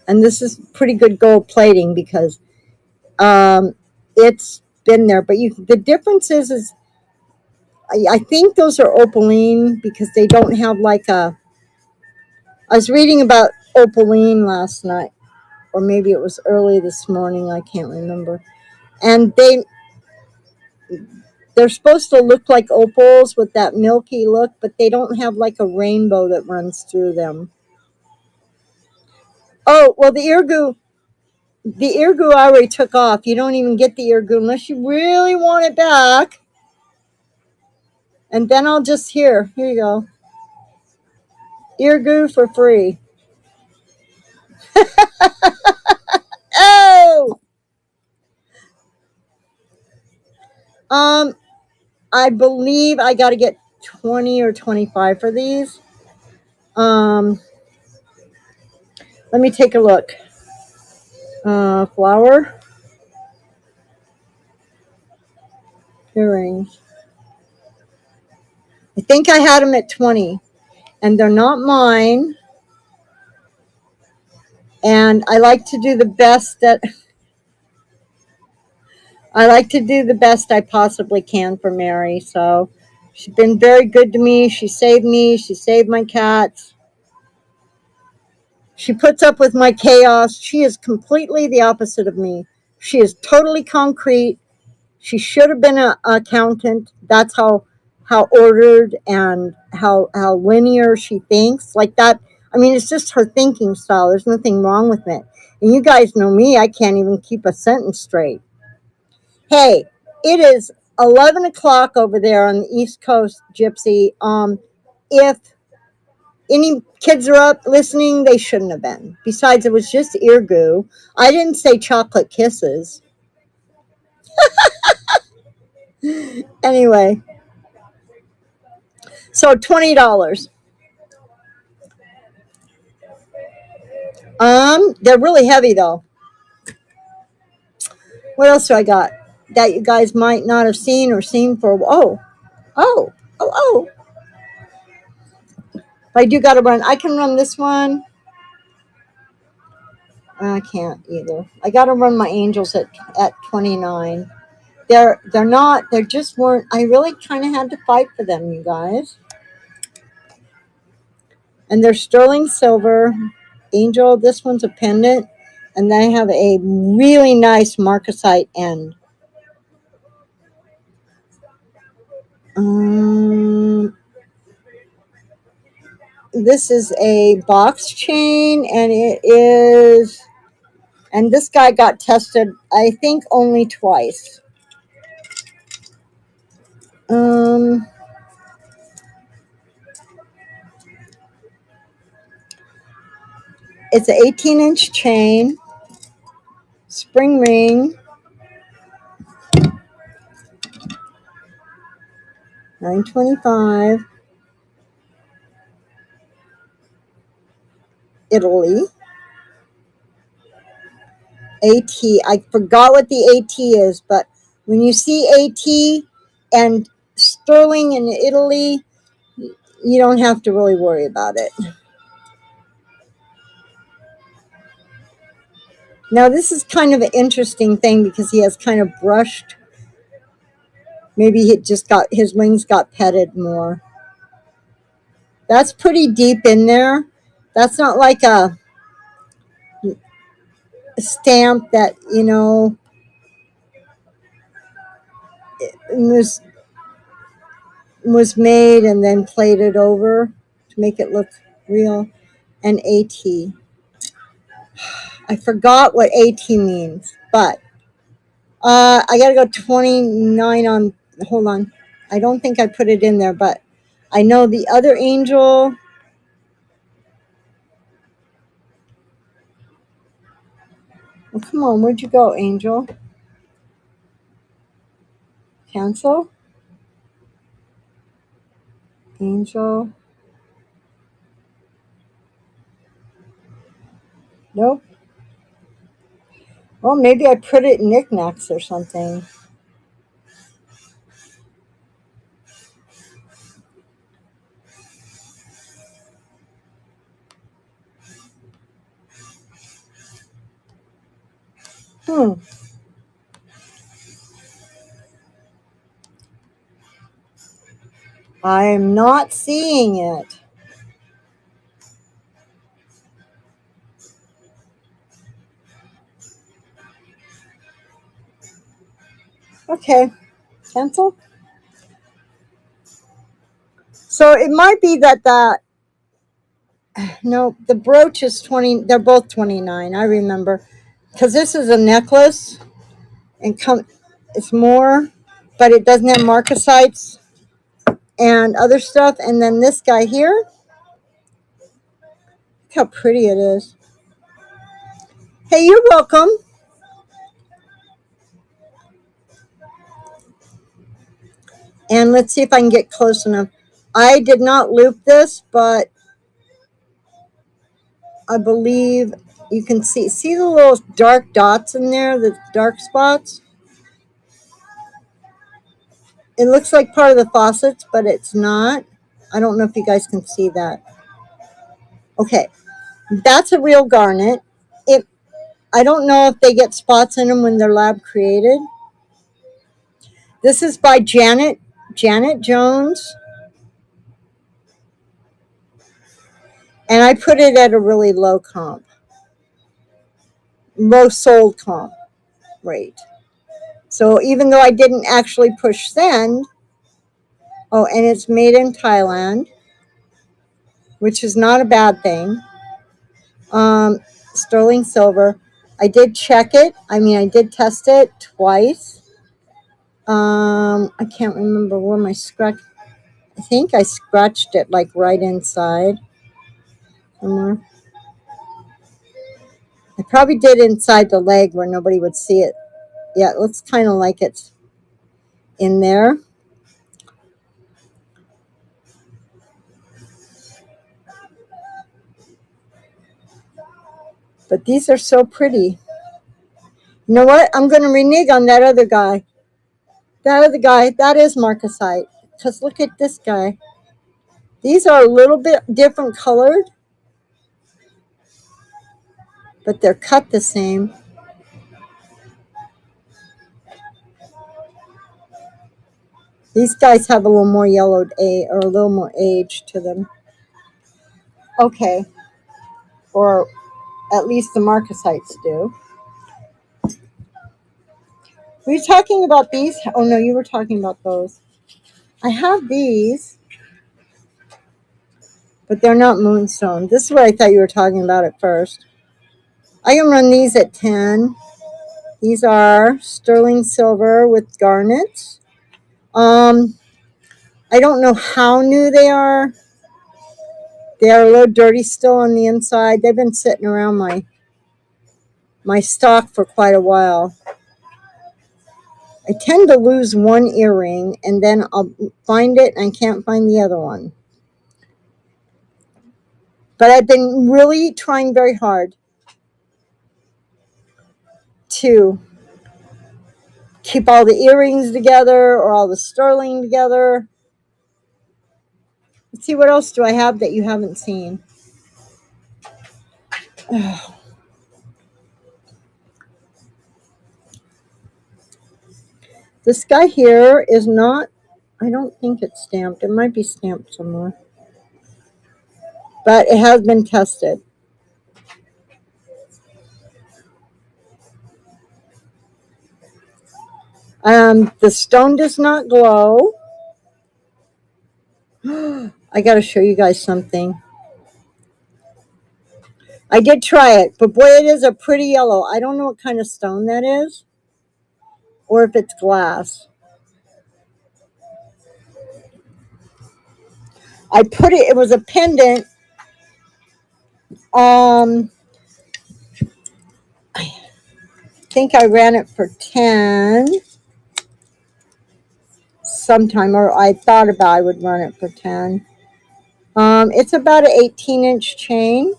And this is pretty good gold plating because it's been there. But the difference is I think those are opaline because they don't have like a. I was reading about opaline last night, or maybe it was early this morning. I can't remember. And they're supposed to look like opals with that milky look, but they don't have like a rainbow that runs through them. Oh, well, the ear goo I already took off. You don't even get the ear goo unless you really want it back. And then I'll just, here you go. Ear goo for free. Oh! Um, I believe I got to get 20 or 25 for these. Let me take a look. Flower. Earrings. I think I had them at 20. And they're not mine. And I like to do the best I possibly can for Mary. So she's been very good to me. She saved me. She saved my cats. She puts up with my chaos. She is completely the opposite of me. She is totally concrete. She should have been an accountant. That's how ordered and how linear she thinks. Like that. I mean, it's just her thinking style. There's nothing wrong with it. And you guys know me. I can't even keep a sentence straight. Hey, it is 11 o'clock over there on the East Coast, Gypsy. If any kids are up listening, they shouldn't have been. Besides, it was just ear goo. I didn't say chocolate kisses. Anyway, so $20. They're really heavy though. What else do I got that you guys might not have seen or seen for? Oh, oh. I do got to run. I can run this one. I can't either. I got to run my angels at 29. They're not. They just weren't. I really kind of had to fight for them, you guys. And they're sterling silver. Angel. This one's a pendant, and they have a really nice marcasite end. This is a box chain, and it is. And this guy got tested, I think, only twice. It's an 18-inch chain, spring ring, 925. Italy. AT. I forgot what the AT is, but when you see AT and sterling in Italy, you don't have to really worry about it. Now, this is kind of an interesting thing because he has kind of brushed. Maybe he just got his wings got petted more. That's pretty deep in there. That's not like a stamp that, you know, was made and then plated over to make it look real. And AT. I forgot what AT means, but I gotta go 29 on. Hold on, I don't think I put it in there, but I know the other angel. Oh, come on, where'd you go, angel? Cancel. Angel. Nope. Well, maybe I put it in knickknacks or something. Hmm. I am not seeing it. Okay. Cancel. So it might be that no, the brooch is 20. They're both 29. I remember because this is a necklace and it's more, but it doesn't have marcasites and other stuff. And then this guy here, look how pretty it is. Hey, you're welcome. And let's see if I can get close enough. I did not loop this, but I believe you can see the little dark dots in there, the dark spots. It looks like part of the faucets, but it's not. I don't know if you guys can see that. Okay, that's a real garnet. I don't know if they get spots in them when they're lab created. This is by Janet Jones. And I put it at a really low sold comp rate. So even though I didn't actually push send, oh, and it's made in Thailand, which is not a bad thing. Sterling silver. I did check it. I mean, I did test it twice. I can't remember where my scratch. I think I scratched it like right inside somewhere. I probably did inside the leg where nobody would see it. Yeah, it looks kind of like it's in there. But these are so pretty. You know what? I'm going to renege on that other guy. That other guy, that is marcasite. Because look at this guy. These are a little bit different colored, but they're cut the same. These guys have a little more yellowed or a little more age to them. Okay. Or at least the marcasites do. Were you talking about these? Oh, no, you were talking about those. I have these, but they're not moonstone. This is what I thought you were talking about at first. I can run these at 10. These are sterling silver with garnets. I don't know how new they are. They are a little dirty still on the inside. They've been sitting around my stock for quite a while. I tend to lose one earring and then I'll find it and I can't find the other one. But I've been really trying very hard to keep all the earrings together or all the sterling together. Let's see, what else do I have that you haven't seen? This guy here is not, I don't think it's stamped. It might be stamped somewhere. But it has been tested. The stone does not glow. I got to show you guys something. I did try it, but boy, it is a pretty yellow. I don't know what kind of stone that is, or if it's glass. I put it, it was a pendant. I think I ran it for 10 sometime, or I thought about I would run it for 10. It's about an 18-inch chain.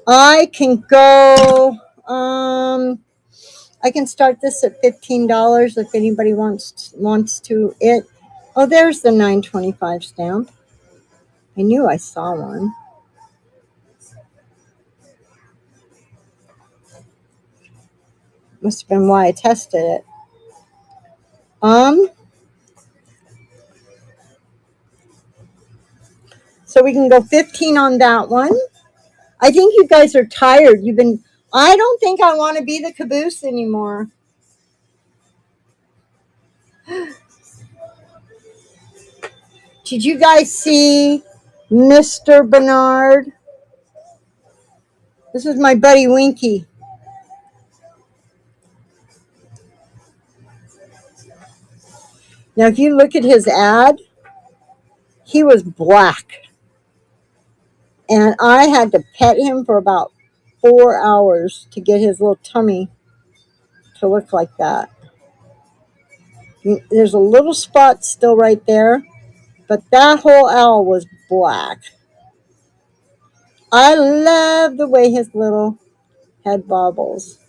I can go, I can start this at $15 if anybody wants to it. Oh, there's the 925 stamp. I knew I saw one. Must have been why I tested it. So we can go 15 on that one. I think you guys are tired. I don't think I want to be the caboose anymore. Did you guys see Mr. Bernard? This is my buddy Winky. Now, if you look at his ad, he was black. And I had to pet him for about 4 hours to get his little tummy to look like that. There's a little spot still right there, but that whole owl was black. I love the way his little head bobbles.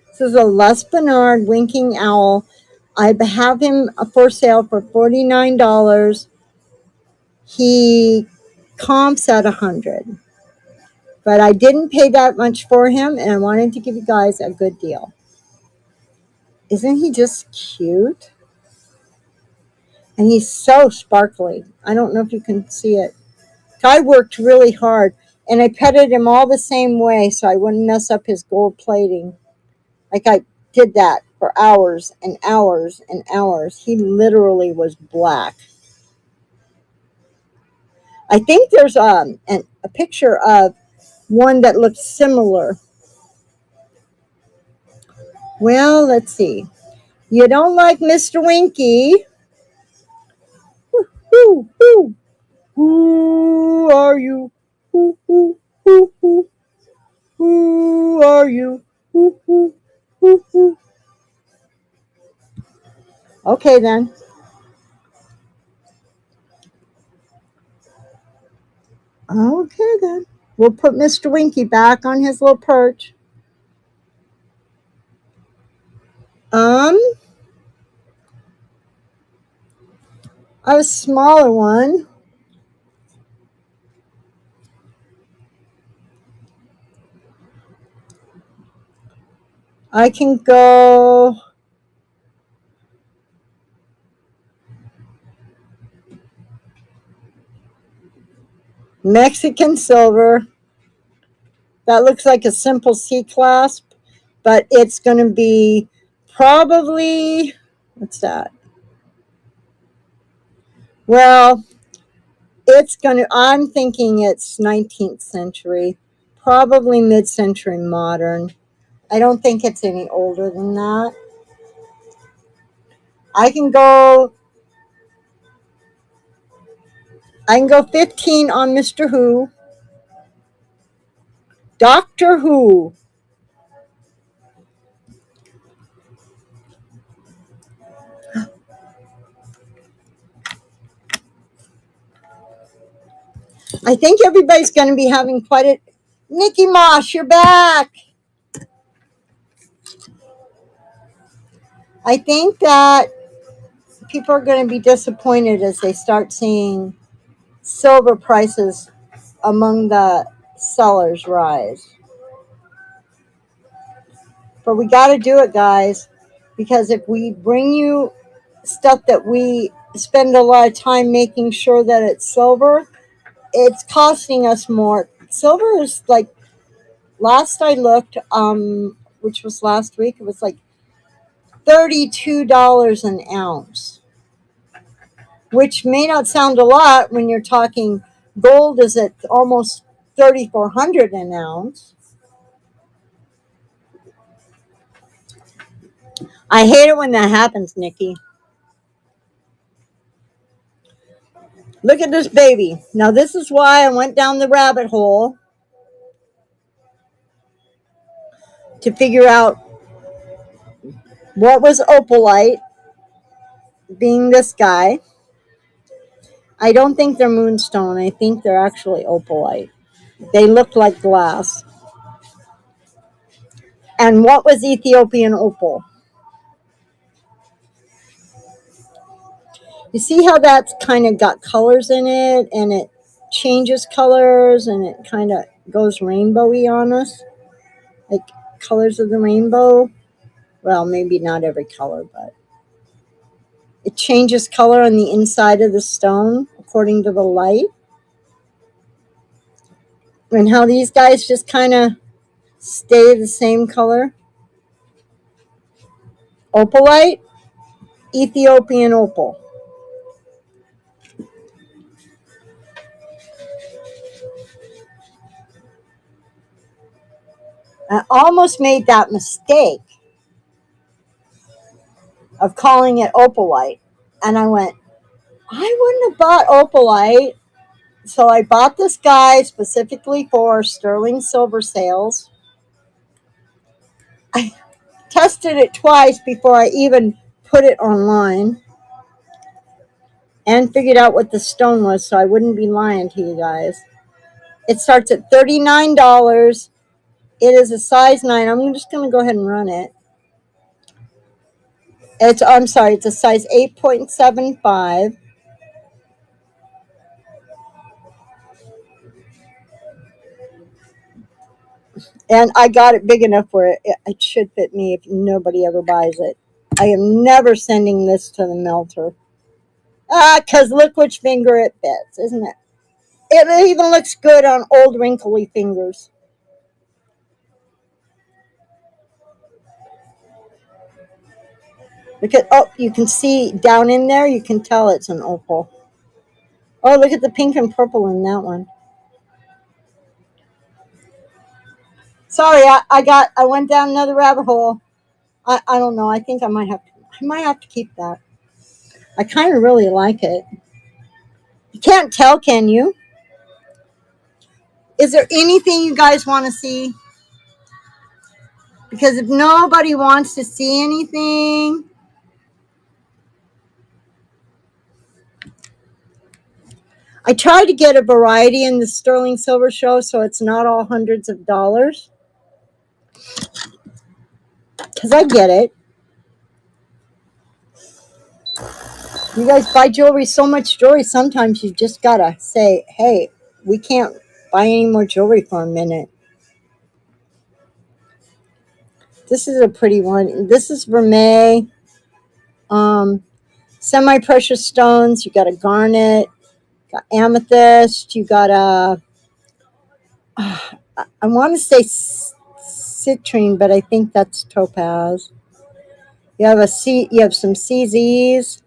This is a Les Bernard winking owl. I have him for sale for $49. He comps at $100. But I didn't pay that much for him, and I wanted to give you guys a good deal. Isn't he just cute? And he's so sparkly. I don't know if you can see it. I worked really hard, and I petted him all the same way so I wouldn't mess up his gold plating. Like, I did that for hours and hours and hours. He literally was black. I think there's a picture of one that looks similar. Well, let's see. You don't like Mr. Winky? Who, who, who are you? Who are you? Okay, then. Okay, then. We'll put Mr. Winky back on his little perch. A smaller one. I can go Mexican silver. That looks like a simple C clasp, but it's going to be probably, what's that? Well, I'm thinking it's 19th century, probably mid-century modern. I don't think it's any older than that. I can go 15 on Mr. Who. Doctor Who. I think everybody's going to be having quite a... Nikki Moss, you're back. I think that people are going to be disappointed as they start seeing silver prices among the sellers rise. But we got to do it, guys, because if we bring you stuff that we spend a lot of time making sure that it's silver, it's costing us more. Silver is like, last I looked, which was last week, it was like $32 an ounce, which may not sound a lot when you're talking gold is at almost 3,400 an ounce. I hate it when that happens, Nikki. Look at this baby. Now, this is why I went down the rabbit hole to figure out what was opalite, being this guy. I don't think they're moonstone. I think they're actually opalite. They look like glass. And what was Ethiopian opal? You see how that's kind of got colors in it, and it changes colors, and it kind of goes rainbowy on us, like colors of the rainbow. Well, maybe not every color, but it changes color on the inside of the stone according to the light. And how these guys just kind of stay the same color. Opalite, Ethiopian opal. I almost made that mistake of calling it opalite. And I went, I wouldn't have bought opalite. So I bought this guy specifically for sterling silver sales. I tested it twice before I even put it online and figured out what the stone was, so I wouldn't be lying to you guys. It starts at $39. It is a size 9. I'm just going to go ahead and run it. It's a size 8.75. And I got it big enough where it should fit me if nobody ever buys it. I am never sending this to the melter. Because look which finger it fits, isn't it? It even looks good on old wrinkly fingers. Because, oh, you can see down in there, you can tell it's an opal. Oh, look at the pink and purple in that one. Sorry, I went down another rabbit hole. I don't know. I think I might have to keep that. I kind of really like it. You can't tell, can you? Is there anything you guys want to see? Because if nobody wants to see anything, I try to get a variety in the sterling silver show so it's not all hundreds of dollars. Because I get it. You guys buy jewelry, so much jewelry, sometimes you just gotta say, hey, we can't buy any more jewelry for a minute. This is a pretty one. This is vermeil. Semi-precious stones. You got a garnet, got amethyst. You got a, I want to say citrine, but I think that's topaz. You have some CZs.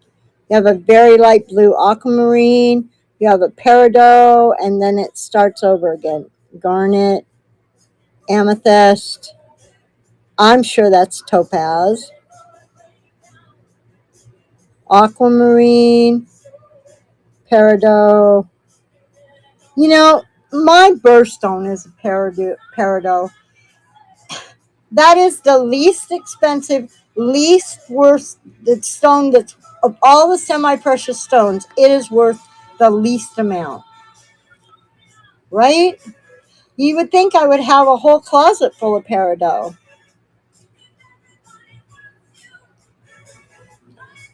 You have a very light blue aquamarine. You have a peridot, and then it starts over again. Garnet, amethyst. I'm sure that's topaz. Aquamarine, peridot. You know, my birthstone is a peridot. That is the least expensive, least worth the stone that's of all the semi-precious stones. It is worth the least amount. right? You would think I would have a whole closet full of peridot.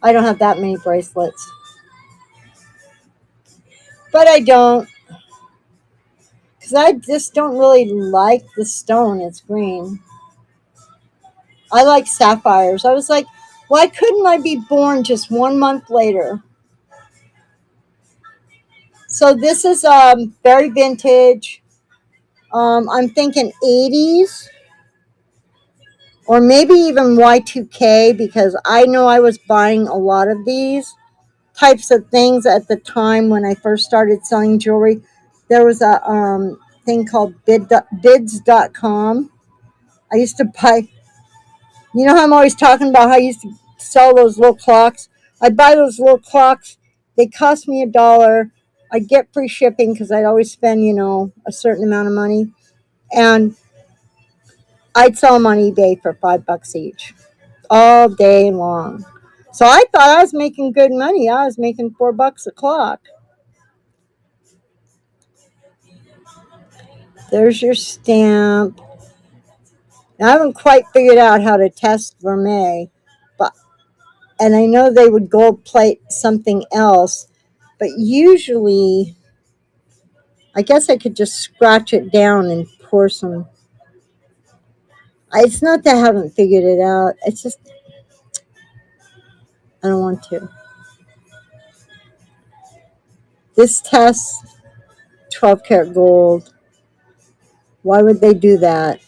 I don't have that many bracelets, but I don't, because I just don't really like the stone. It's green. I like sapphires. I was like, why couldn't I be born just 1 month later? So this is very vintage. I'm thinking 80s or maybe even Y2K, because I know I was buying a lot of these types of things at the time when I first started selling jewelry. There was a thing called bids.com. I used to buy, you know how I'm always talking about how I used to sell those little clocks? I'd buy those little clocks. They cost me $1. I'd get free shipping because I'd always spend, a certain amount of money. And I'd sell them on eBay for $5 each all day long. So I thought I was making good money. I was making $4 a clock. There's your stamp. Now, I haven't quite figured out how to test vermeil, but and I know they would gold plate something else, but usually I guess I could just scratch it down and pour some. It's not that I haven't figured it out. It's just I don't want to. This test 12 karat gold. Why would they do that?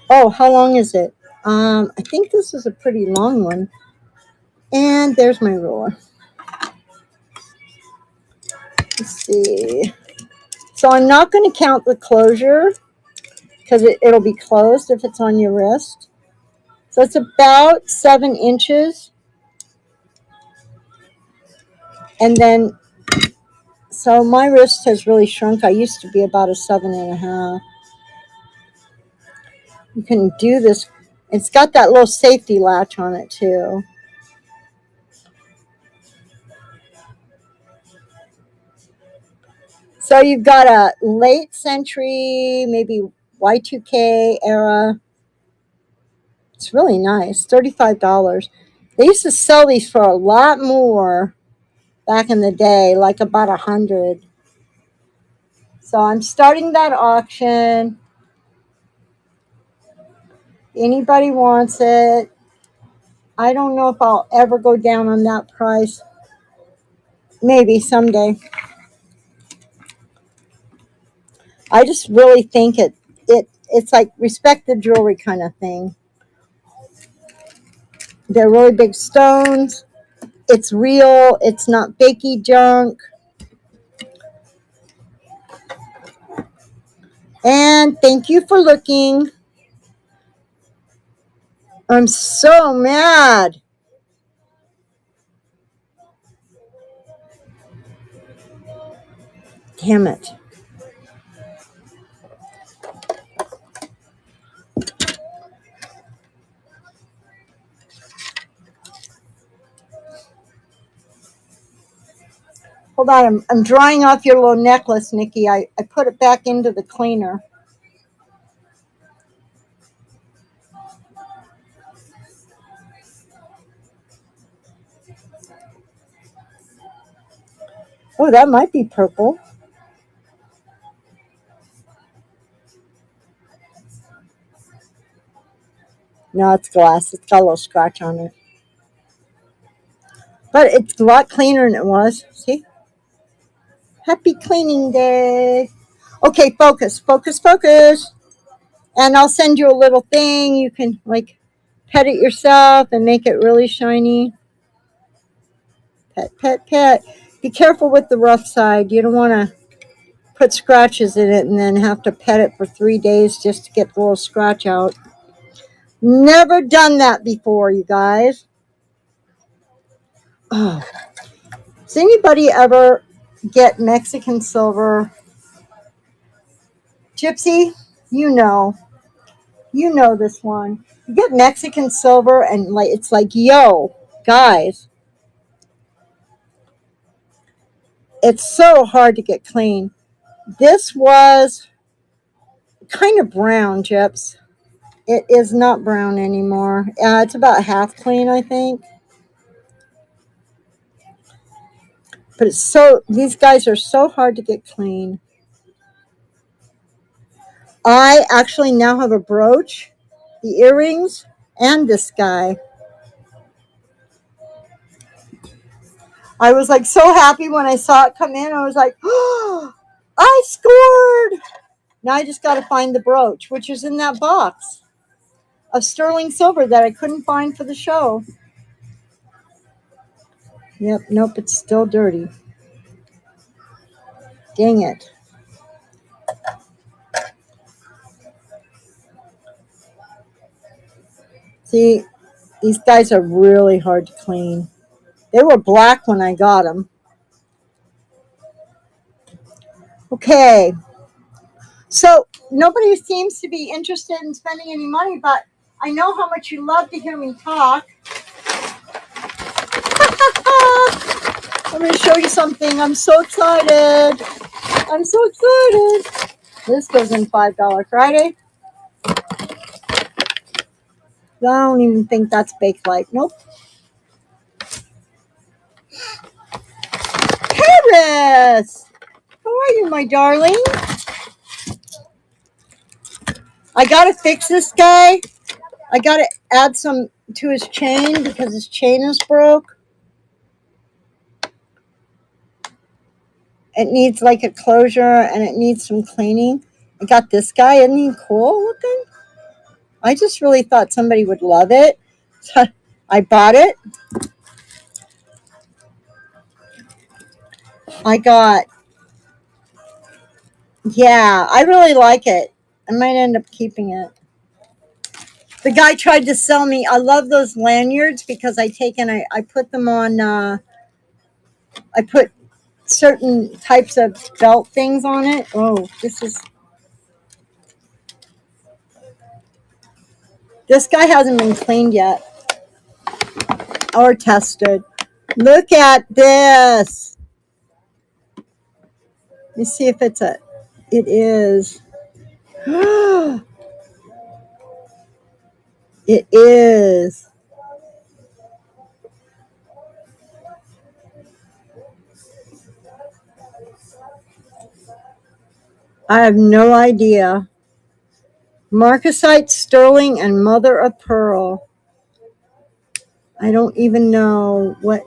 Oh, how long is it? I think this is a pretty long one. And there's my ruler. Let's see. So I'm not going to count the closure because it'll be closed if it's on your wrist. So it's about 7 inches. And then, so my wrist has really shrunk. I used to be about a 7.5. You can do this. It's got that little safety latch on it too. So you've got a late century, maybe Y2K era. It's really nice. $35. They used to sell these for a lot more back in the day, like about 100. So I'm starting that auction. Anybody wants it? I don't know if I'll ever go down on that price. Maybe someday. I just really think it's like respect the jewelry kind of thing. They're really big stones. It's real. It's not fakey junk. And thank you for looking. I'm so mad. Damn it. Hold on. I'm drying off your little necklace, Nikki. I put it back into the cleaner. Oh, that might be purple. No, it's glass. It's got a little scratch on it. But it's a lot cleaner than it was. See? Happy cleaning day. Okay, focus, focus, focus. And I'll send you a little thing. You can like pet it yourself and make it really shiny. Pet, pet, pet. Be careful with the rough side. You don't want to put scratches in it and then have to pet it for 3 days just to get the little scratch out. Never done that before, you guys. Oh. Does anybody ever get Mexican silver? Gypsy, you know. You know this one. You get Mexican silver and it's like, yo, guys. It's so hard to get clean. This was kind of brown, Chips. It is not brown anymore. It's about half clean, I think. But it's so, these guys are so hard to get clean. I actually now have a brooch, the earrings, and this guy. I was like so happy when I saw it come in. I was like, oh, I scored. Now I just got to find the brooch, which is in that box of sterling silver that I couldn't find for the show. Yep, nope, it's still dirty. Dang it. See, these guys are really hard to clean. They were black when I got them. Okay. So nobody seems to be interested in spending any money, but I know how much you love to hear me talk. I'm going to show you something. I'm so excited. I'm so excited. This goes in $5 Friday. I don't even think that's Bakelite. Nope. Paris! How are you, my darling? I got to fix this guy. I got to add some to his chain because his chain is broke. It needs like a closure and it needs some cleaning. I got this guy. Isn't he cool looking? I just really thought somebody would love it. So I bought it. Yeah, I really like it. I might end up keeping it. The guy tried to sell me. I love those lanyards because I put them on, I put certain types of belt things on it. Oh, this guy hasn't been cleaned yet or tested. Look at this. Let me see if it is. It is. I have no idea. Marcasite, sterling, and mother of pearl. I don't even know what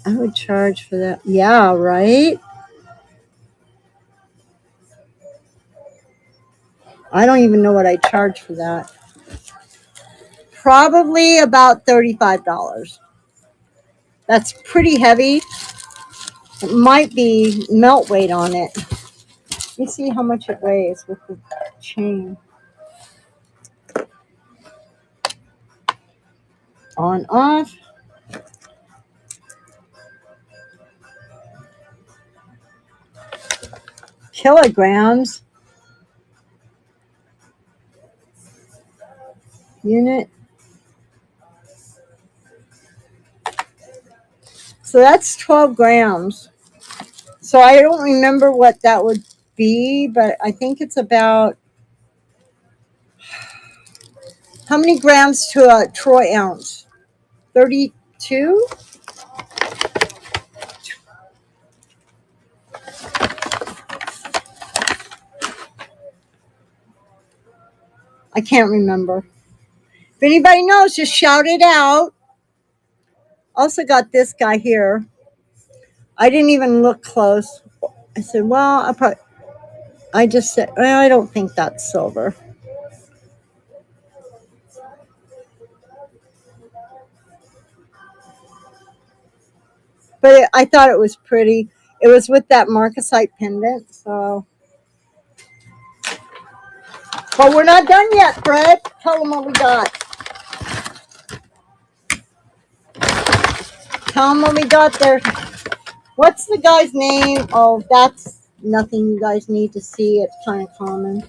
I would charge for that. Yeah, right? I don't even know what I charge for that. Probably about $35. That's pretty heavy. It might be melt weight on it. Let me see how much it weighs with the chain. On, off. Kilograms. Unit. So that's 12 grams. So I don't remember what that would be, but I think it's about, how many grams to a troy ounce? 32? I can't remember. If anybody knows, just shout it out. Also got this guy here. I didn't even look close. I said, well, I just said, well, I don't think that's silver. But I thought it was pretty. It was with that marcasite pendant, so. But we're not done yet, Fred. Tell them what we got. Tell them what we got there. What's the guy's name? Oh, that's nothing you guys need to see. It's kind of common.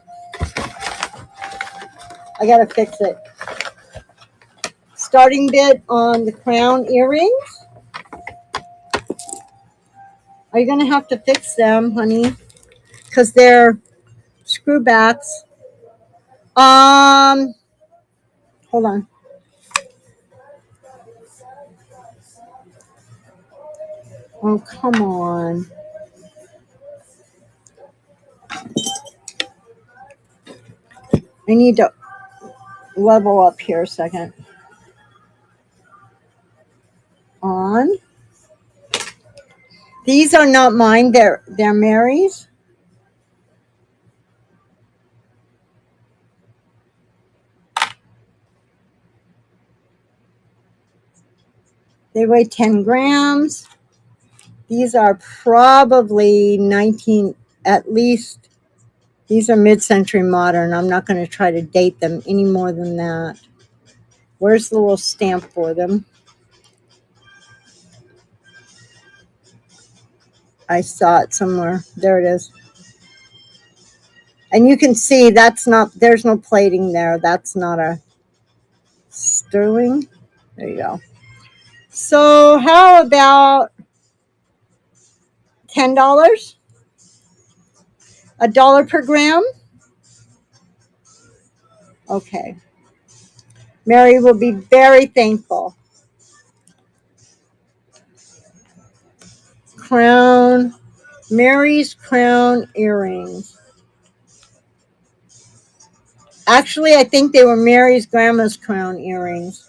I gotta fix it. Starting bid on the crown earrings. Are you going to have to fix them, honey? Because they're screwbacks. Hold on. Oh, come on. I need to level up here a second. On. These are not mine. They're Mary's. They weigh 10 grams. These are probably 19, at least. These are mid-century modern. I'm not going to try to date them any more than that. Where's the little stamp for them? I saw it somewhere. There it is. And you can see that's not, there's no plating there. That's not a sterling. There you go. So how about $10? $1 per gram? Okay. Mary will be very thankful. Crown. Mary's crown earrings. Actually, I think they were Mary's grandma's crown earrings.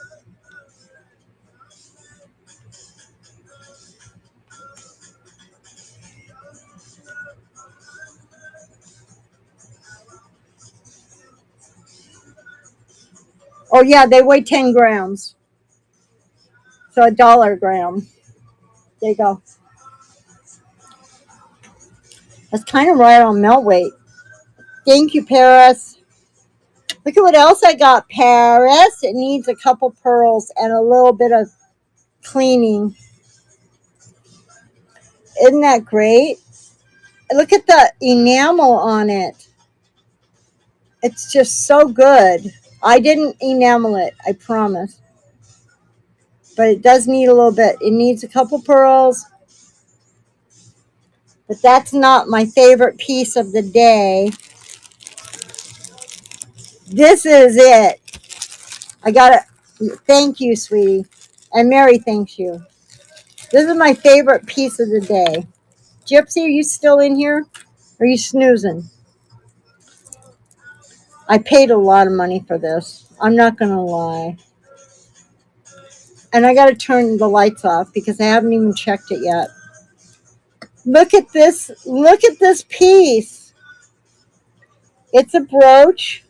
Oh, yeah, they weigh 10 grams. So $1 a gram. There you go. That's kind of right on melt weight. Thank you, Paris. Look at what else I got, Paris. It needs a couple pearls and a little bit of cleaning. Isn't that great? Look at the enamel on it. It's just so good. I didn't enamel it, I promise. But it does need a little bit. It needs a couple pearls. But that's not my favorite piece of the day. This is it. I got it. Thank you, sweetie. And Mary thanks you. This is my favorite piece of the day. Gypsy, are you still in here? Or are you snoozing? I paid a lot of money for this. I'm not going to lie. And I got to turn the lights off because I haven't even checked it yet. Look at this. Look at this piece. It's a brooch.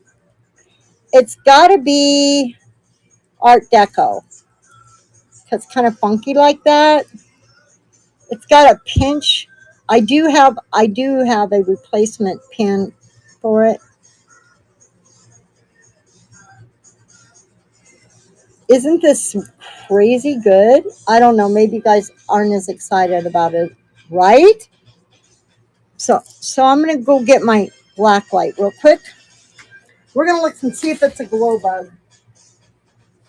It's got to be Art Deco. It's kind of funky like that. It's got a pinch. I do have a replacement pin for it. Isn't this crazy good? I don't know. Maybe you guys aren't as excited about it, right? So I'm going to go get my black light real quick. We're going to look and see if it's a glow bug.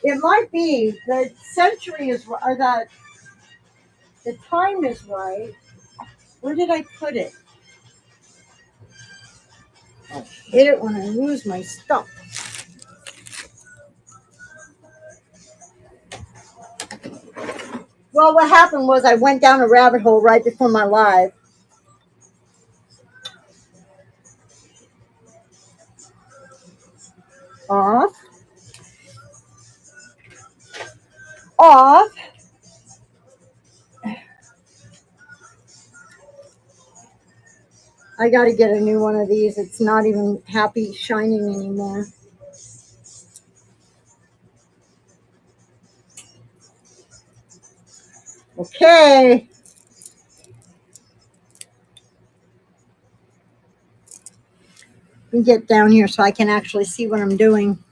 It might be. The century is, or the time is right. Where did I put it? I'll hit it when I lose my stuff. Well, what happened was I went down a rabbit hole right before my live. Off. Off. I got to get a new one of these. It's not even happy shining anymore. Okay. Let me get down here so I can actually see what I'm doing.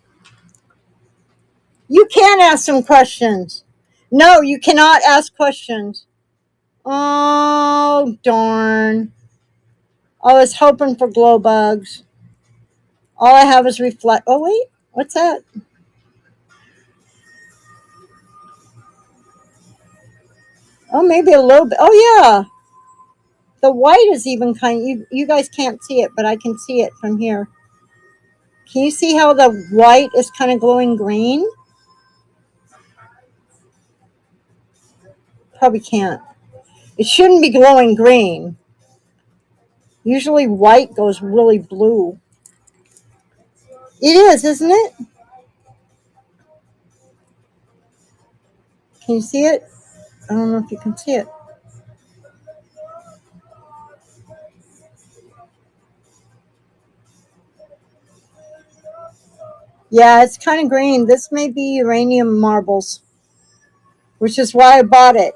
You can ask some questions. No, you cannot ask questions. Oh, darn. I was hoping for glow bugs. All I have is reflect. Oh, wait. What's that? Oh, maybe a little bit. Oh, yeah. The white is even you guys can't see it, but I can see it from here. Can you see how the white is kind of glowing green? Probably can't. It shouldn't be glowing green. Usually white goes really blue. It is, isn't it? Can you see it? I don't know if you can see it. Yeah, it's kind of green. This may be uranium marbles, which is why I bought it.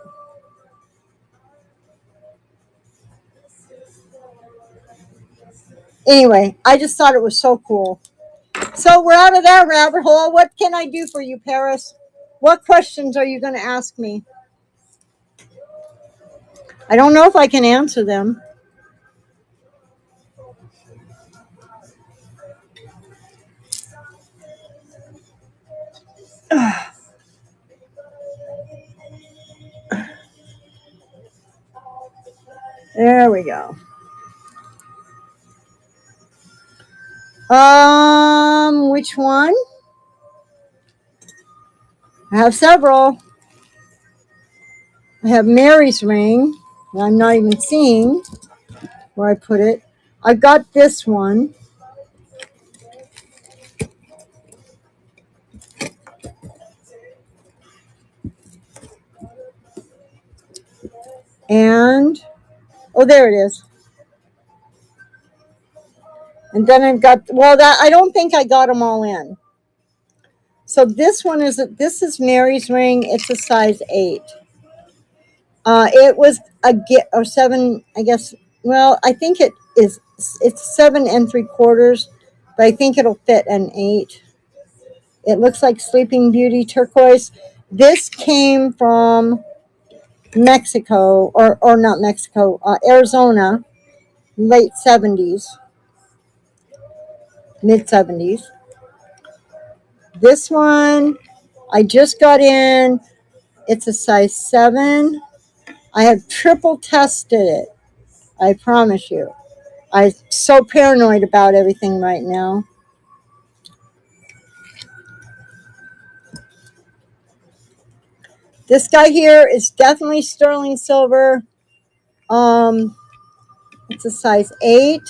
Anyway, I just thought it was so cool. So we're out of that rabbit hole. What can I do for you, Paris? What questions are you going to ask me? I don't know if I can answer them. There we go. Which one? I have several. I have Mary's ring that I'm not even seeing where I put it. I've got this one. And, oh, there it is. And then I've got, well, that I don't think I got them all in. So this is Mary's ring. It's a size 8. It was a get or 7, I guess. Well, I think it is. It's 7 3/4, but I think it'll fit an 8. It looks like Sleeping Beauty turquoise. This came from Mexico, or not Mexico, Arizona, late 70s, mid 70s. This one I just got in. It's a size 7. I have triple tested it. I promise you. I'm so paranoid about everything right now. This guy here is definitely sterling silver. It's a size 8.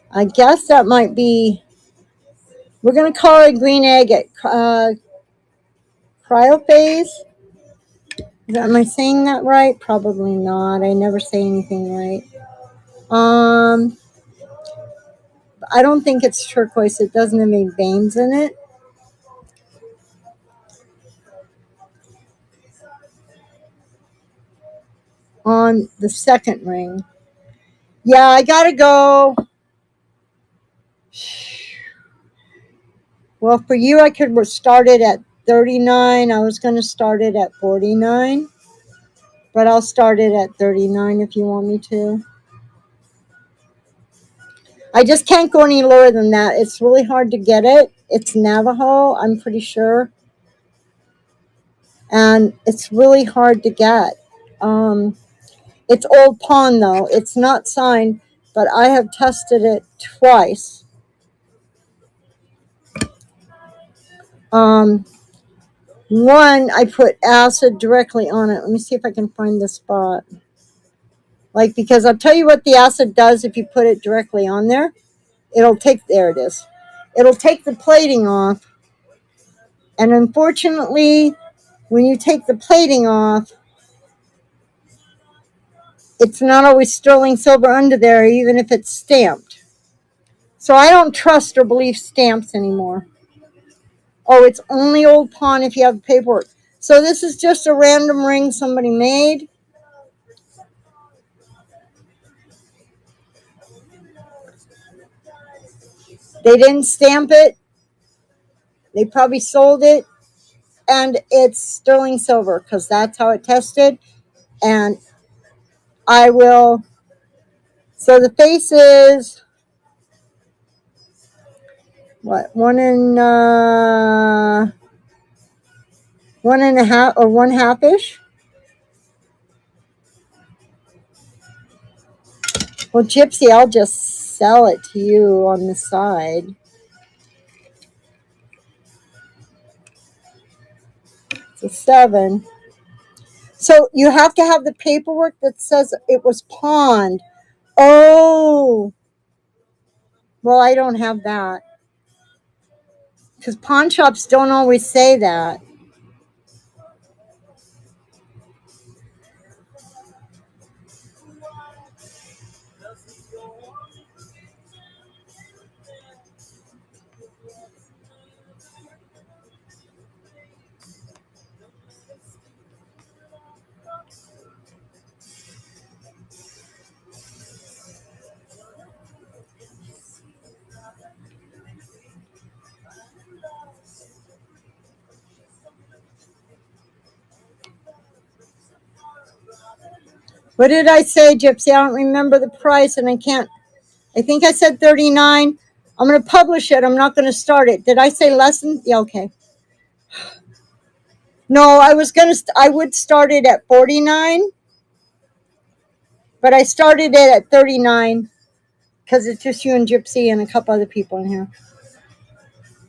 I guess that might be, we're going to call it green agate. Cryophase? Am I saying that right? Probably not. I never say anything right. I don't think it's turquoise. It doesn't have any veins in it. On the second ring. Yeah, I gotta go. Well, for you, I could start it at 39. I was going to start it at 49, but I'll start it at 39 if you want me to. I just can't go any lower than that. It's really hard to get it. It's Navajo, I'm pretty sure. And it's really hard to get. It's Old Pawn, though. It's not signed, but I have tested it twice. One, I put acid directly on it. Let me see if I can find the spot. Like, because I'll tell you what the acid does if you put it directly on there. There it is. It'll take the plating off. And unfortunately, when you take the plating off, it's not always sterling silver under there, even if it's stamped. So I don't trust or believe stamps anymore. Oh, it's only Old Pawn if you have paperwork. So this is just a random ring somebody made. They didn't stamp it. They probably sold it. And it's sterling silver because that's how it tested. And I will. So the face is what? 1 1.5 or 1/2-ish. Well, Gypsy, I'll just sell it to you on the side. It's a 7. So you have to have the paperwork that says it was pawned. Oh, well, I don't have that. Because pawn shops don't always say that. What did I say, Gypsy? I don't remember the price, and I think I said 39. I'm going to publish it. I'm not going to start it. Did I say less than? Yeah, okay. No, I would start it at 49, but I started it at 39 because it's just you and Gypsy and a couple other people in here.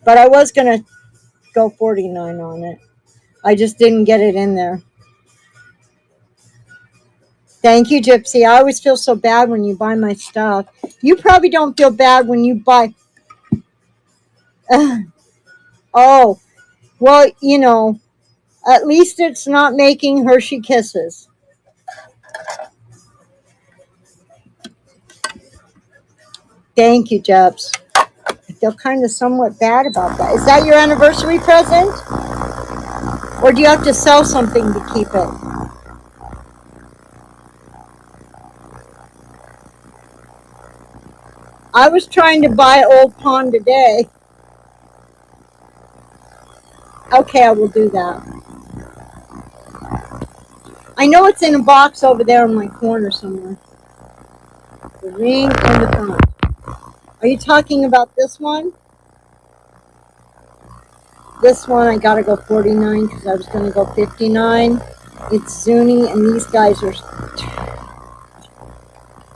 But I was going to go 49 on it. I just didn't get it in there. Thank you, Gypsy. I always feel so bad when you buy my stuff. You probably don't feel bad when you buy. Oh, well, at least it's not making Hershey Kisses. Thank you, Jeps. I feel kind of somewhat bad about that. Is that your anniversary present? Or do you have to sell something to keep it? I was trying to buy Old Pawn today. Okay, I will do that. I know it's in a box over there in my corner somewhere. The ring and the front. Are you talking about this one? This one I gotta go 49 because I was gonna go 59. It's Zuni, and these guys are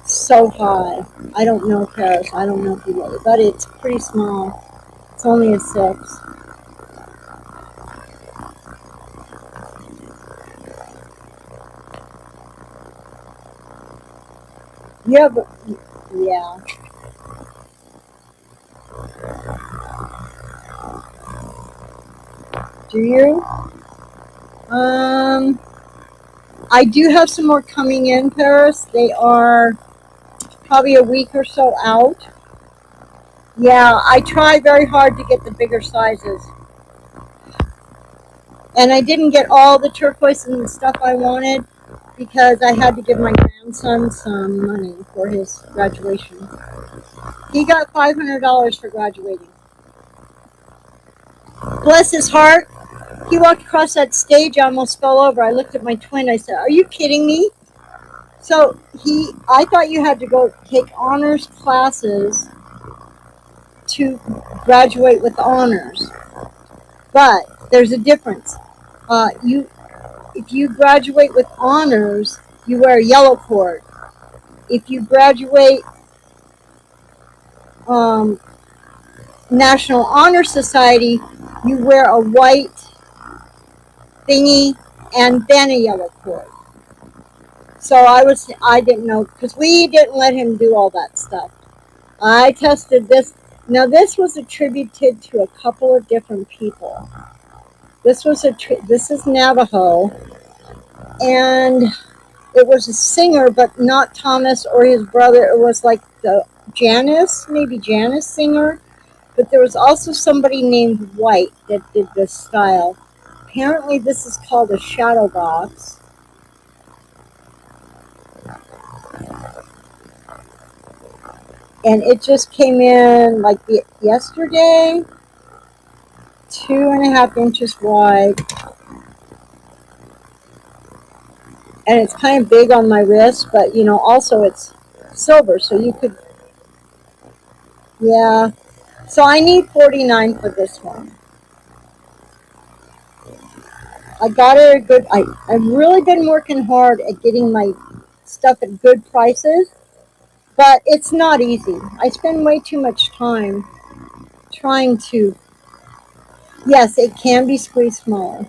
so high. I don't know, Paris. I don't know if you know it, but it's pretty small. It's only a 6. Yeah, but yeah. Do you? I do have some more coming in, Paris. They are probably a week or so out. Yeah, I try very hard to get the bigger sizes. And I didn't get all the turquoise and the stuff I wanted because I had to give my grandson some money for his graduation. He got $500 for graduating. Bless his heart. He walked across that stage, I almost fell over. I looked at my twin. I said, "Are you kidding me?" So I thought you had to go take honors classes to graduate with honors. But there's a difference. If you graduate with honors, you wear a yellow cord. If you graduate National Honor Society, you wear a white thingy and then a yellow cord. So I didn't know because we didn't let him do all that stuff. I tested this. Now this was attributed to a couple of different people. This is Navajo, and it was a singer, but not Thomas or his brother. It was like the maybe Janice singer, but there was also somebody named White that did this style. Apparently this is called a shadow box. And it just came in like yesterday, 2.5 inches wide. And it's kind of big on my wrist, but also it's silver, so you could, yeah. So I need 49 for this one. I got it at good. I've really been working hard at getting my stuff at good prices, but it's not easy. I spend way too much time trying to. Yes, it can be squeezed smaller.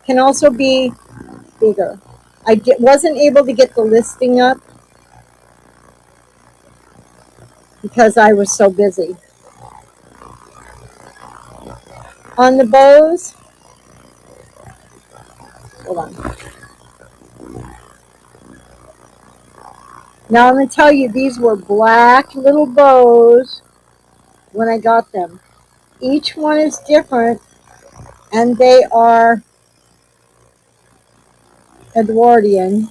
Can also be bigger. Wasn't able to get the listing up because I was so busy. On the bows, hold on. Now I'm going to tell you, these were black little bows when I got them. Each one is different, and they are Edwardian.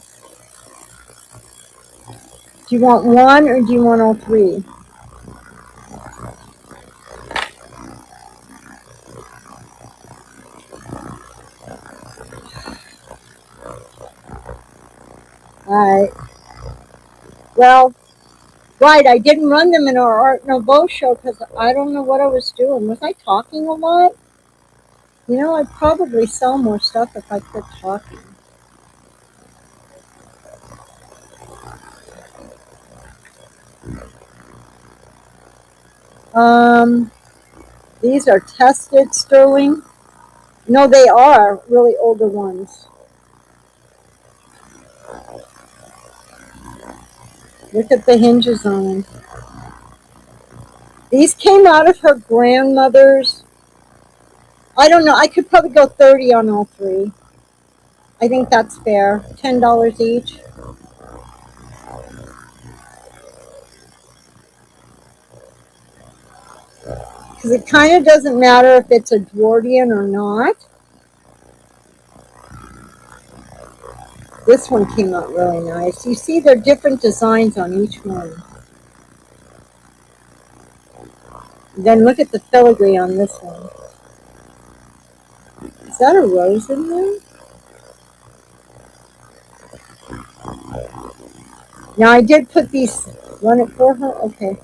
Do you want one or do you want all three? All right. Well, right, I didn't run them in our Art Nouveau show because I don't know what I was doing. Was I talking a lot? You know, I'd probably sell more stuff if I quit talking. These are tested sterling. No, they are really older ones. Look at the hinges on them. These came out of her grandmother's. I don't know. I could probably go 30 on all three. I think that's fair. $10 each. Because it kind of doesn't matter if it's Edwardian or not. This one came out really nice. You see, there are different designs on each one. Then look at the filigree on this one. Is that a rose in there? Now I did put these, run it for her? Okay.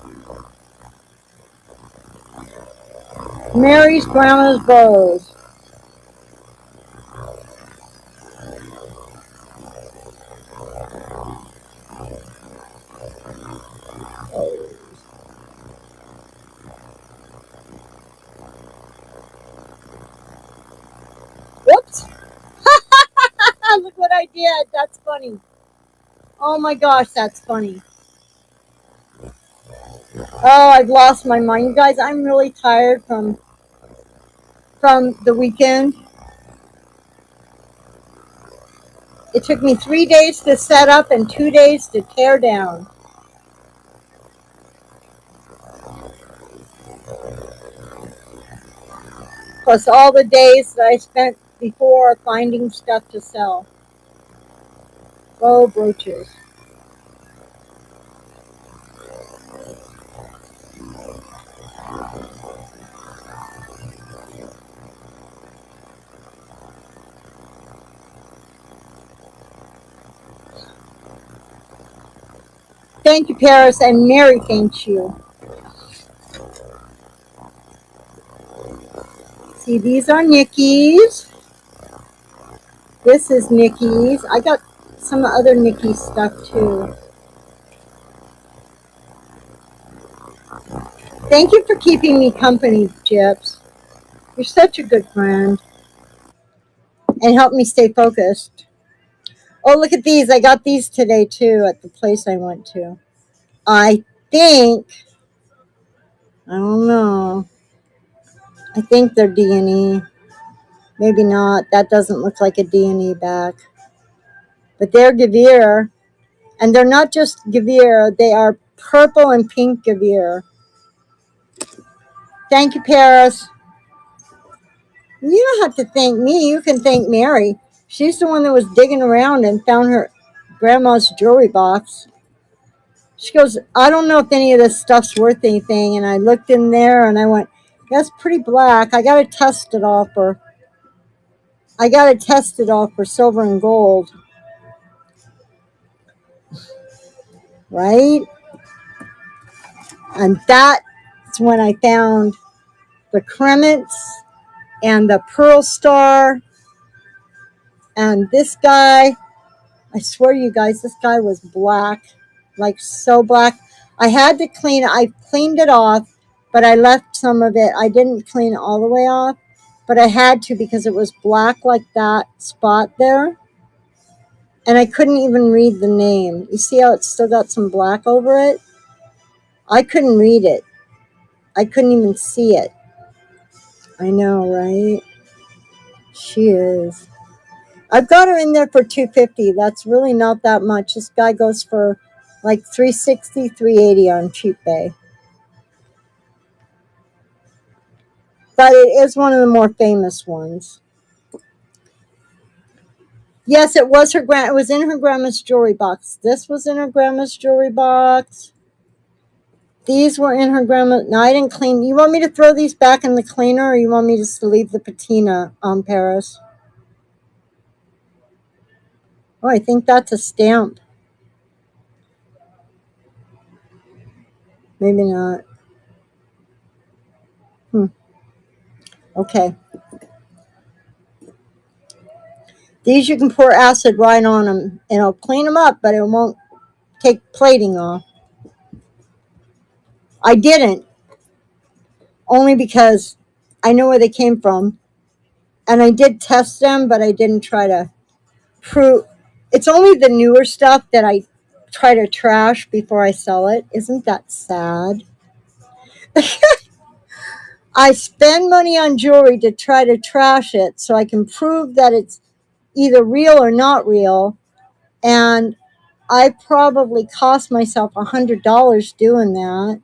Mary's Grandma's Bows. Whoops. Look what I did. That's funny. Oh my gosh, that's funny. Oh, I've lost my mind. You guys, I'm really tired from the weekend. It took me 3 days to set up and 2 days to tear down. Plus all the days that I spent before finding stuff to sell. Oh, brooches. Thank you, Paris, and Mary thanks you. See, these are Nikki's. This is Nikki's. I got some other Nikki stuff too. Thank you for keeping me company, Chips. You're such a good friend. And help me stay focused. Oh, look at these. I got these today too at the place I went to. I think, I don't know. I think they're D&E. Maybe not. That doesn't look like a D&E bag. But they're Gavir. And they're not just Gavir. They are purple and pink Gavir. Thank you, Paris. You don't have to thank me. You can thank Mary. She's the one that was digging around and found her grandma's jewelry box. She goes, I don't know if any of this stuff's worth anything. And I looked in there and I went, that's pretty black. I got to test it all for silver and gold. Right? And that's when I found the Kremets and the Pearl Star And this guy, I swear to you guys, this guy was black, like so black. I had to clean it. I cleaned it off, but I left some of it. I didn't clean it all the way off, but I had to because it was black like that spot there. And I couldn't even read the name. You see how it's still got some black over it? I couldn't read it. I couldn't even see it. I know, right? She is. I've got her in there for $250. That's really not that much. This guy goes for like $360, $380 on Cheap Bay. But it is one of the more famous ones. Yes, it was her it was in her grandma's jewelry box. This was in her grandma's jewelry box. These were in her grandma. No, I didn't clean. You want me to throw these back in the cleaner, or you want me just to leave the patina on Paris? Oh, I think that's a stamp. Maybe not. Okay. These you can pour acid right on them, and it'll clean them up, but it won't take plating off. I didn't, only because I know where they came from, and I did test them, but I didn't try to prove. It's only the newer stuff that I try to trash before I sell it. Isn't that sad? I spend money on jewelry to try to trash it so I can prove that it's either real or not real, and I probably cost myself $100 doing that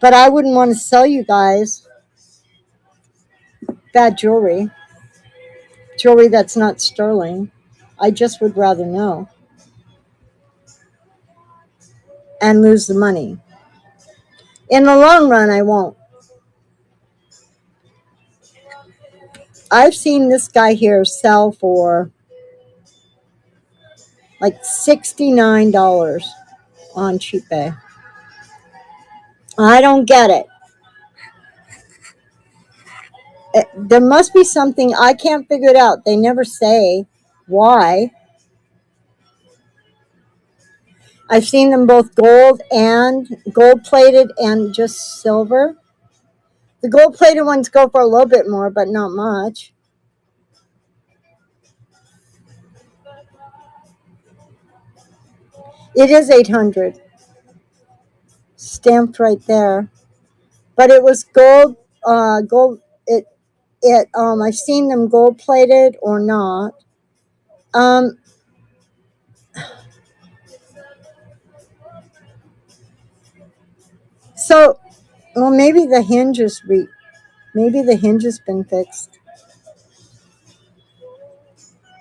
but I wouldn't want to sell you guys bad jewelry that's not sterling. I just would rather know and lose the money. In the long run, I won't. I've seen this guy here sell for like $69 on Cheap Bay. I don't get it. There must be something. I can't figure it out. They never say why. I've seen them both gold plated and just silver. The gold plated ones go for a little bit more, but not much. It is 800 stamped right there, but it was gold. Gold. I've seen them gold plated or not. So, well, maybe the hinge has been fixed.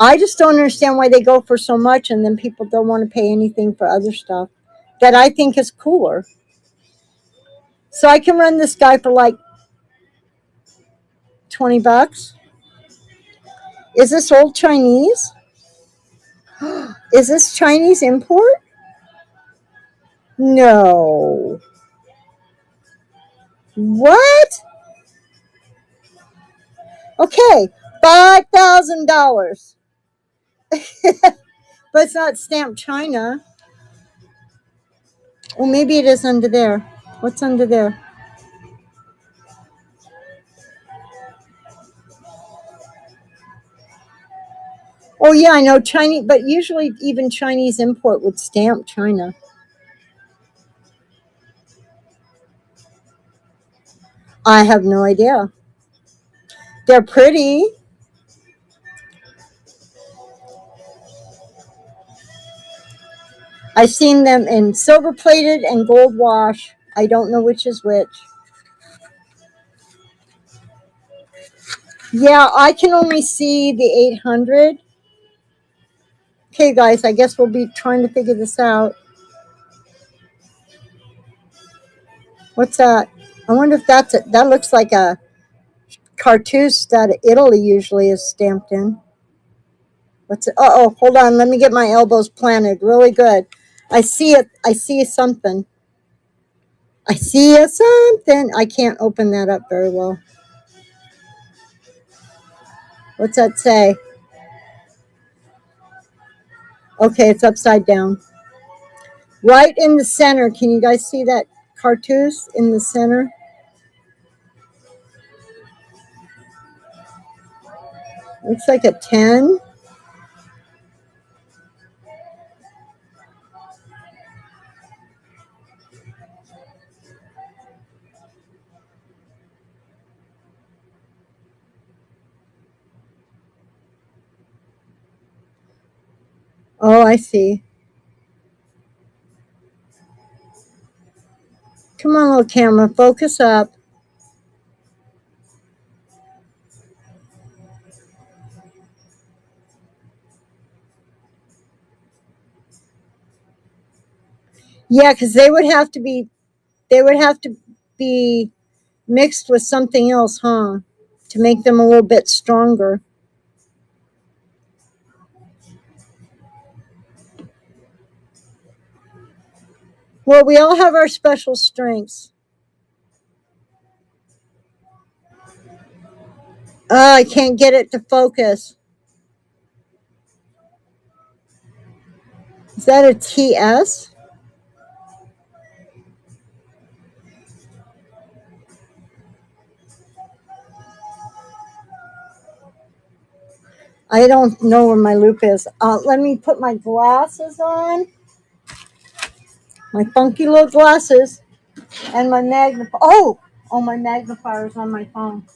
I just don't understand why they go for so much and then people don't want to pay anything for other stuff that I think is cooler. So I can run this guy for like $20. Is this old Chinese? Is this Chinese import? No. What? Okay, $5,000. But it's not stamped China. Well, maybe it is under there. What's under there? Oh, yeah, I know Chinese, but usually even Chinese import would stamp China. I have no idea. They're pretty. I've seen them in silver plated and gold wash. I don't know which is which. Yeah, I can only see the 800. Okay, guys, I guess we'll be trying to figure this out. What's that? I wonder if that's it. That looks like a cartouche that Italy usually is stamped in. What's it? Oh, hold on. Let me get my elbows planted really good. I see it. I see something. I see something. I can't open that up very well. What's that say? Okay, it's upside down. Right in the center. Can you guys see that cartouche in the center? Looks like a 10. Oh, I see. Come on, little camera, focus up. Yeah, because they would have to be mixed with something else, huh? To make them a little bit stronger. Well, we all have our special strengths. I can't get it to focus. Is that a TS? I don't know where my loop is. Let me put my glasses on. My funky little glasses. And my magnifier. Oh, my magnifier is on my phone.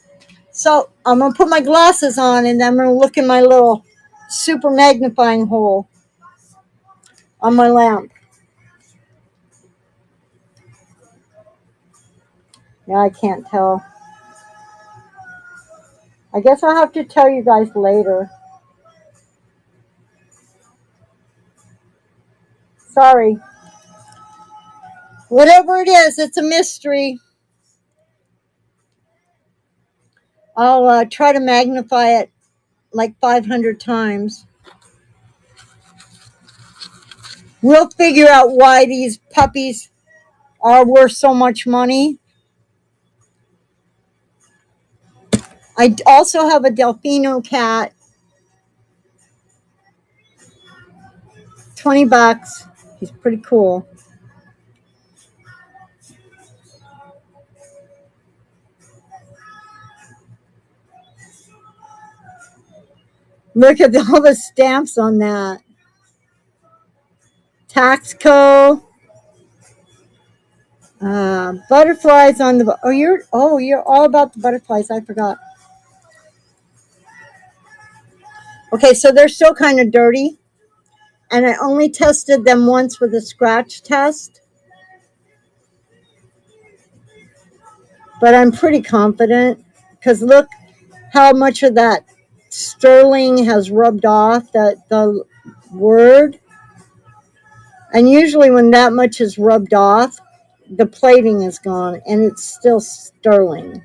So I'm going to put my glasses on and I'm going to look in my little super magnifying hole on my lamp. Yeah, I can't tell. I guess I'll have to tell you guys later. Sorry. Whatever it is, it's a mystery. I'll try to magnify it like 500 times. We'll figure out why these puppies are worth so much money. I also have a Delfino cat. $20. He's pretty cool. Look at all the stamps on that. Taxco. Butterflies on the. You're all about the butterflies. I forgot. Okay, so they're still kind of dirty, and I only tested them once with a scratch test, but I'm pretty confident because look how much of that sterling has rubbed off the word, and usually when that much is rubbed off, the plating is gone, and it's still sterling.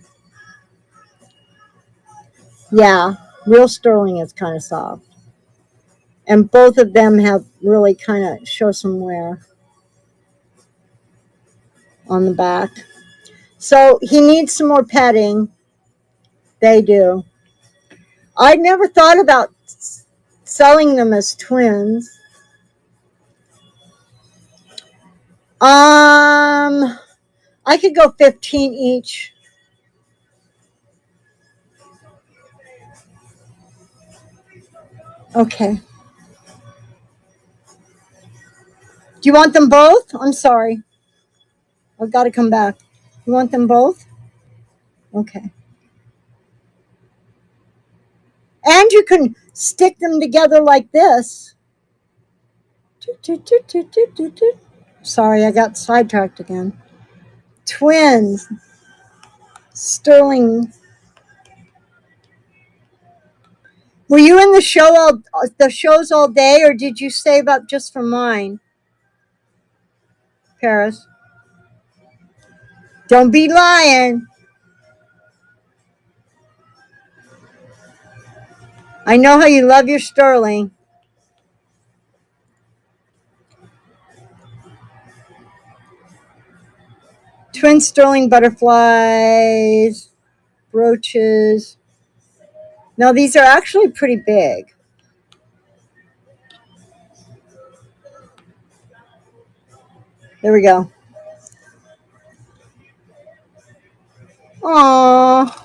Yeah, real sterling is kind of soft. And both of them have really kind of show some wear on the back. So he needs some more petting. They do. I never thought about selling them as twins. I could go 15 each. Okay. Do you want them both? I'm sorry. I've got to come back. You want them both? Okay. And you can stick them together like this. Sorry, I got sidetracked again. Twins. Sterling. Were you in the shows all day, or did you save up just for mine, Paris? Don't be lying. I know how you love your sterling. Twin sterling butterflies, brooches. Now these are actually pretty big. There we go. Aww.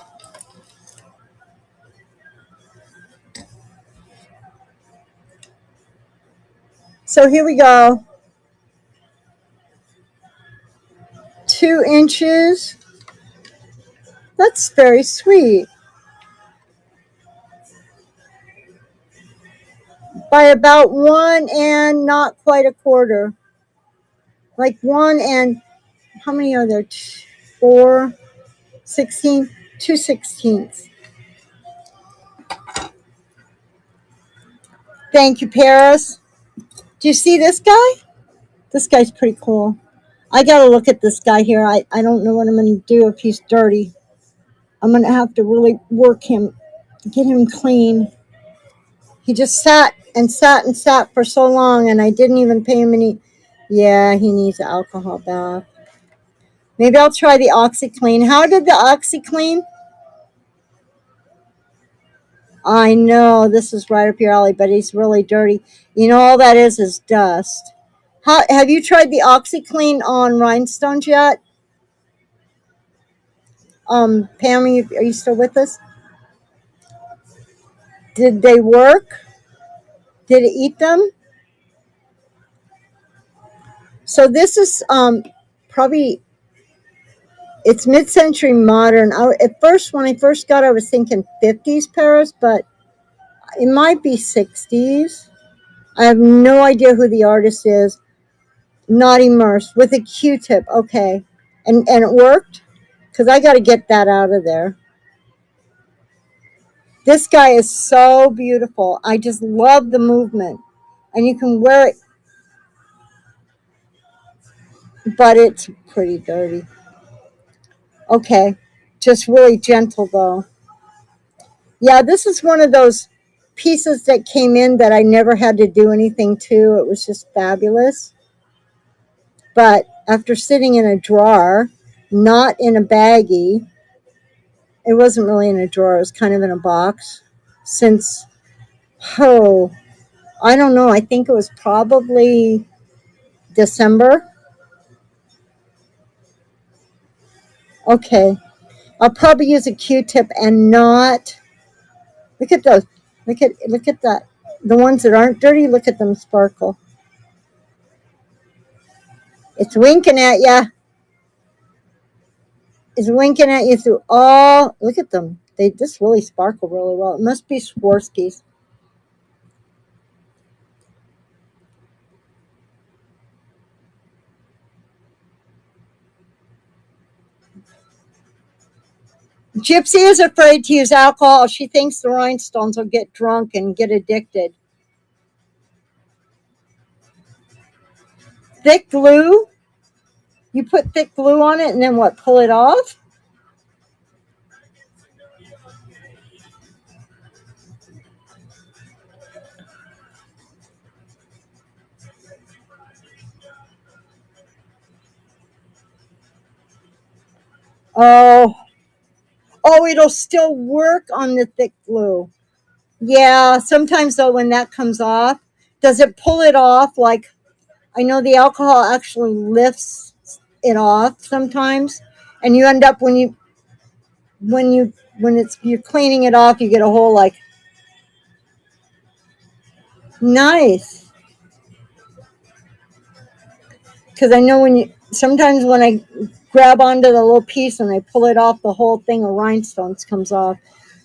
So here we go. 2 inches. That's very sweet. By about 1 and not quite 1/4. Like 1 and how many are there? 4, 16, 2/16. Thank you, Paris. Do you see this guy? This guy's pretty cool. I gotta look at this guy here. I don't know what I'm gonna do if he's dirty. I'm gonna have to really work him, get him clean. He just sat and sat and sat for so long, and I didn't even pay him any. Yeah, he needs an alcohol bath. Maybe I'll try the OxiClean. How did the OxiClean? I know this is right up your alley, but he's really dirty. You know, all that is dust. How have you tried the OxiClean on rhinestones yet? Pam, are you still with us? Did they work? Did it eat them? So this is probably it's mid-century modern. At first, when I first got, I was thinking 50s Paris, but it might be 60s. I have no idea who the artist is. Not immersed with a Q-tip. Okay, and it worked because I got to get that out of there. This guy is so beautiful. I just love the movement, and you can wear it, but it's pretty dirty. Okay, just really gentle though. Yeah, this is one of those pieces that came in that I never had to do anything to. It was just fabulous. But after sitting in a drawer, not in a baggie, it wasn't really in a drawer, it was kind of in a box since, oh, I don't know, I think it was probably December. Okay, I'll probably use a Q-tip and not, look at those, look at that. The ones that aren't dirty, look at them sparkle. It's winking at you. It's winking at you through all. Look at them. They just really sparkle really well. It must be Swarovski's. Gypsy is afraid to use alcohol. She thinks the rhinestones will get drunk and get addicted. Thick glue. You put thick glue on it and then what? Pull it off? Oh, oh, it'll still work on the thick glue. Yeah, sometimes though, when that comes off, does it pull it off? Like, I know the alcohol actually lifts it off sometimes, and you end up when it's you're cleaning it off, you get a whole like nice. Because I know when you sometimes when I grab onto the little piece and I pull it off, the whole thing of rhinestones comes off.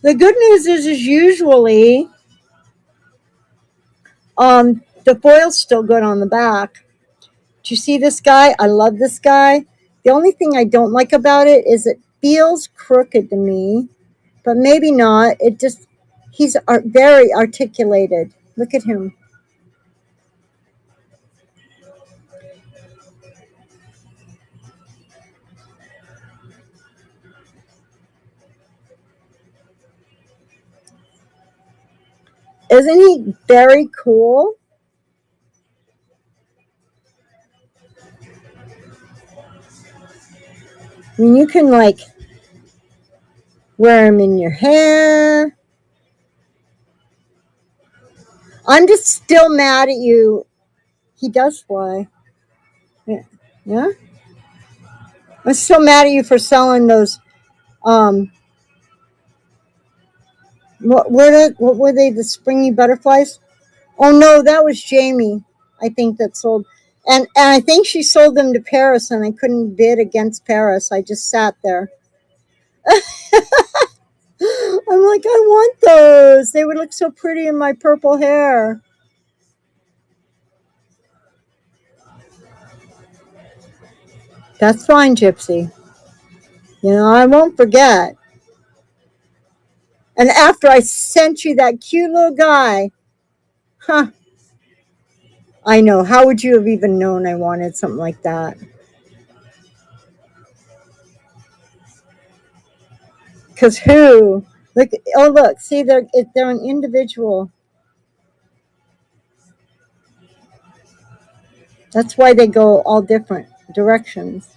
The good news is usually the foil's still good on the back. Do you see this guy? I love this guy. The only thing I don't like about it is it feels crooked to me, but maybe not. It just, he's very articulated. Look at him. Isn't he very cool? I mean, you can like wear them in your hair. I'm just still mad at you. He does fly. Yeah. Yeah? I'm still mad at you for selling those. Um, what were they? The springy butterflies? Oh no, that was Jamie. I think that sold, and I think she sold them to Paris, and I couldn't bid against Paris. I just sat there. I'm like, I want those. They would look so pretty in my purple hair. That's fine, Gypsy. You know, I won't forget. And after I sent you that cute little guy, huh? I know. How would you have even known I wanted something like that? Because who? Look! Oh, look! See, they're an individual. That's why they go all different directions.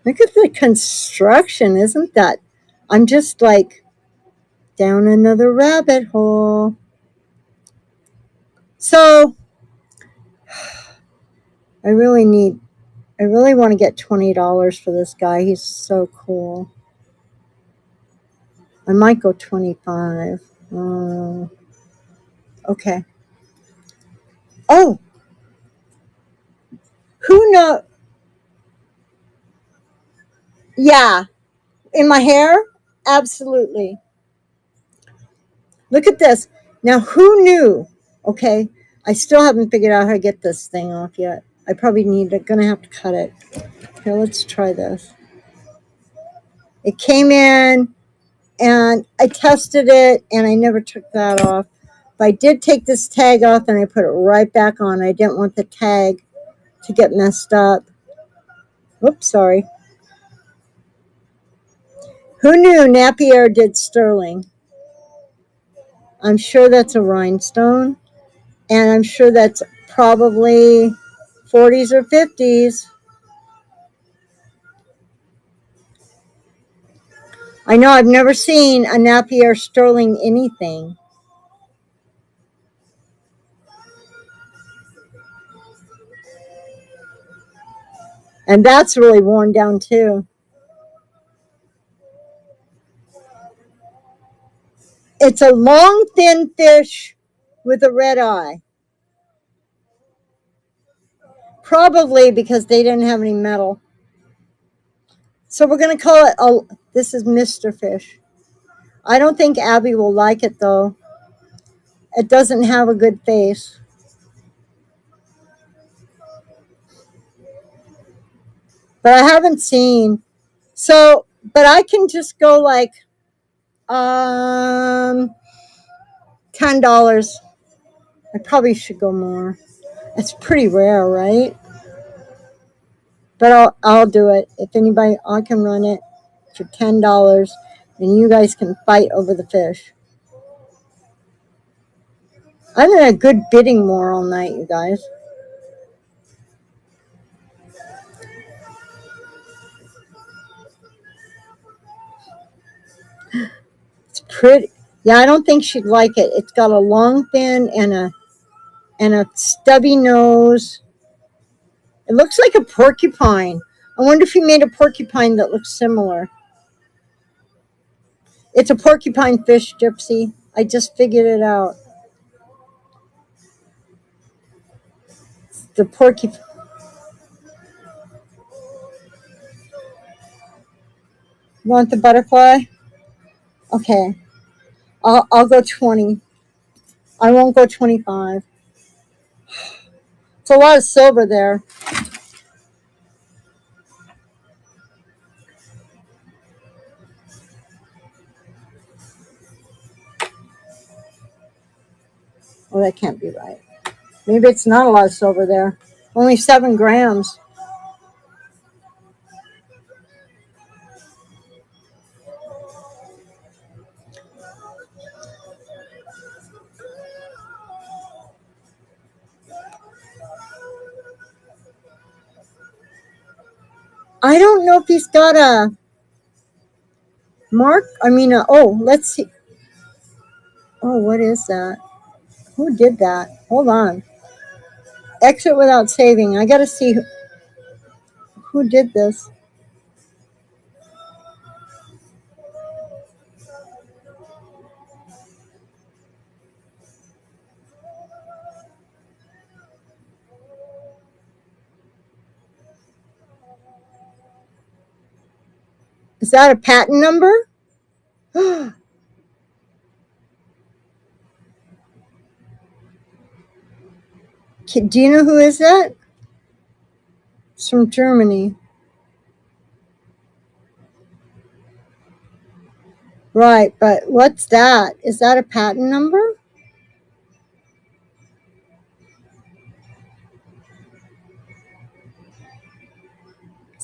Look at the construction, isn't that? I'm just like down another rabbit hole. So I really want to get $20 for this guy. He's so cool. I might go 25. Okay. Oh, who know? Yeah, in my hair, absolutely. Look at this. Now, who knew? Okay, I still haven't figured out how to get this thing off yet. I probably gonna have to cut it. Here, let's try this. It came in, and I tested it, and I never took that off. But I did take this tag off, and I put it right back on. I didn't want the tag to get messed up. Whoops, sorry. Who knew Napier did sterling? I'm sure that's a rhinestone, and I'm sure that's probably 40s or 50s. I know I've never seen a Napier sterling anything. And that's really worn down too. It's a long, thin fish with a red eye. Probably because they didn't have any metal. So we're going to call it, this is Mr. Fish. I don't think Abby will like it though. It doesn't have a good face. But I haven't seen. So, but I can just go like $10. I probably should go more. It's pretty rare, right? But I'll do it. If anybody, I can run it for $10, and you guys can fight over the fish. I'm in a good bidding war all night, you guys. It's pretty. Yeah, I don't think she'd like it. It's got a long fin and a stubby nose. It looks like a porcupine. I wonder if he made a porcupine that looks similar. It's a porcupine fish, Gypsy. I just figured it out. The porcupine. Want the butterfly? Okay. I'll go 20. I won't go 25. It's a lot of silver there. Oh, that can't be right. Maybe it's not a lot of silver there. Only 7 grams. I don't know if he's got a mark. I mean, oh, let's see. Oh, what is that? Who did that? Hold on. Exit without saving. I gotta see who did this. Is that a patent number? Do you know who is that? It's from Germany. Right, but what's that? Is that a patent number?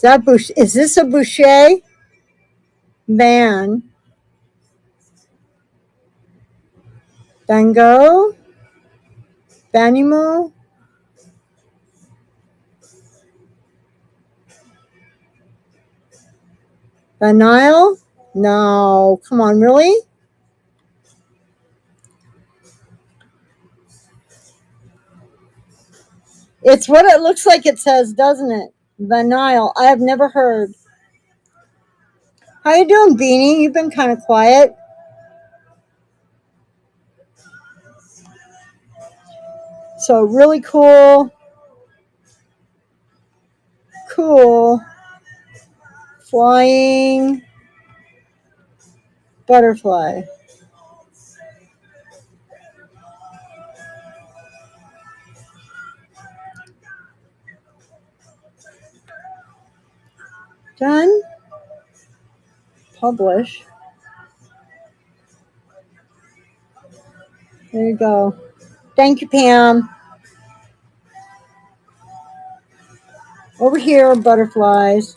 Is this a Boucher? Van Gogh? Banimo? Vanille? No, come on, really? It's what it looks like it says, doesn't it? Vanille. I have never heard. How you doing, Beanie? You've been kind of quiet. So really cool flying butterfly. Done. Publish. There you go. Thank you, Pam. Over here, butterflies.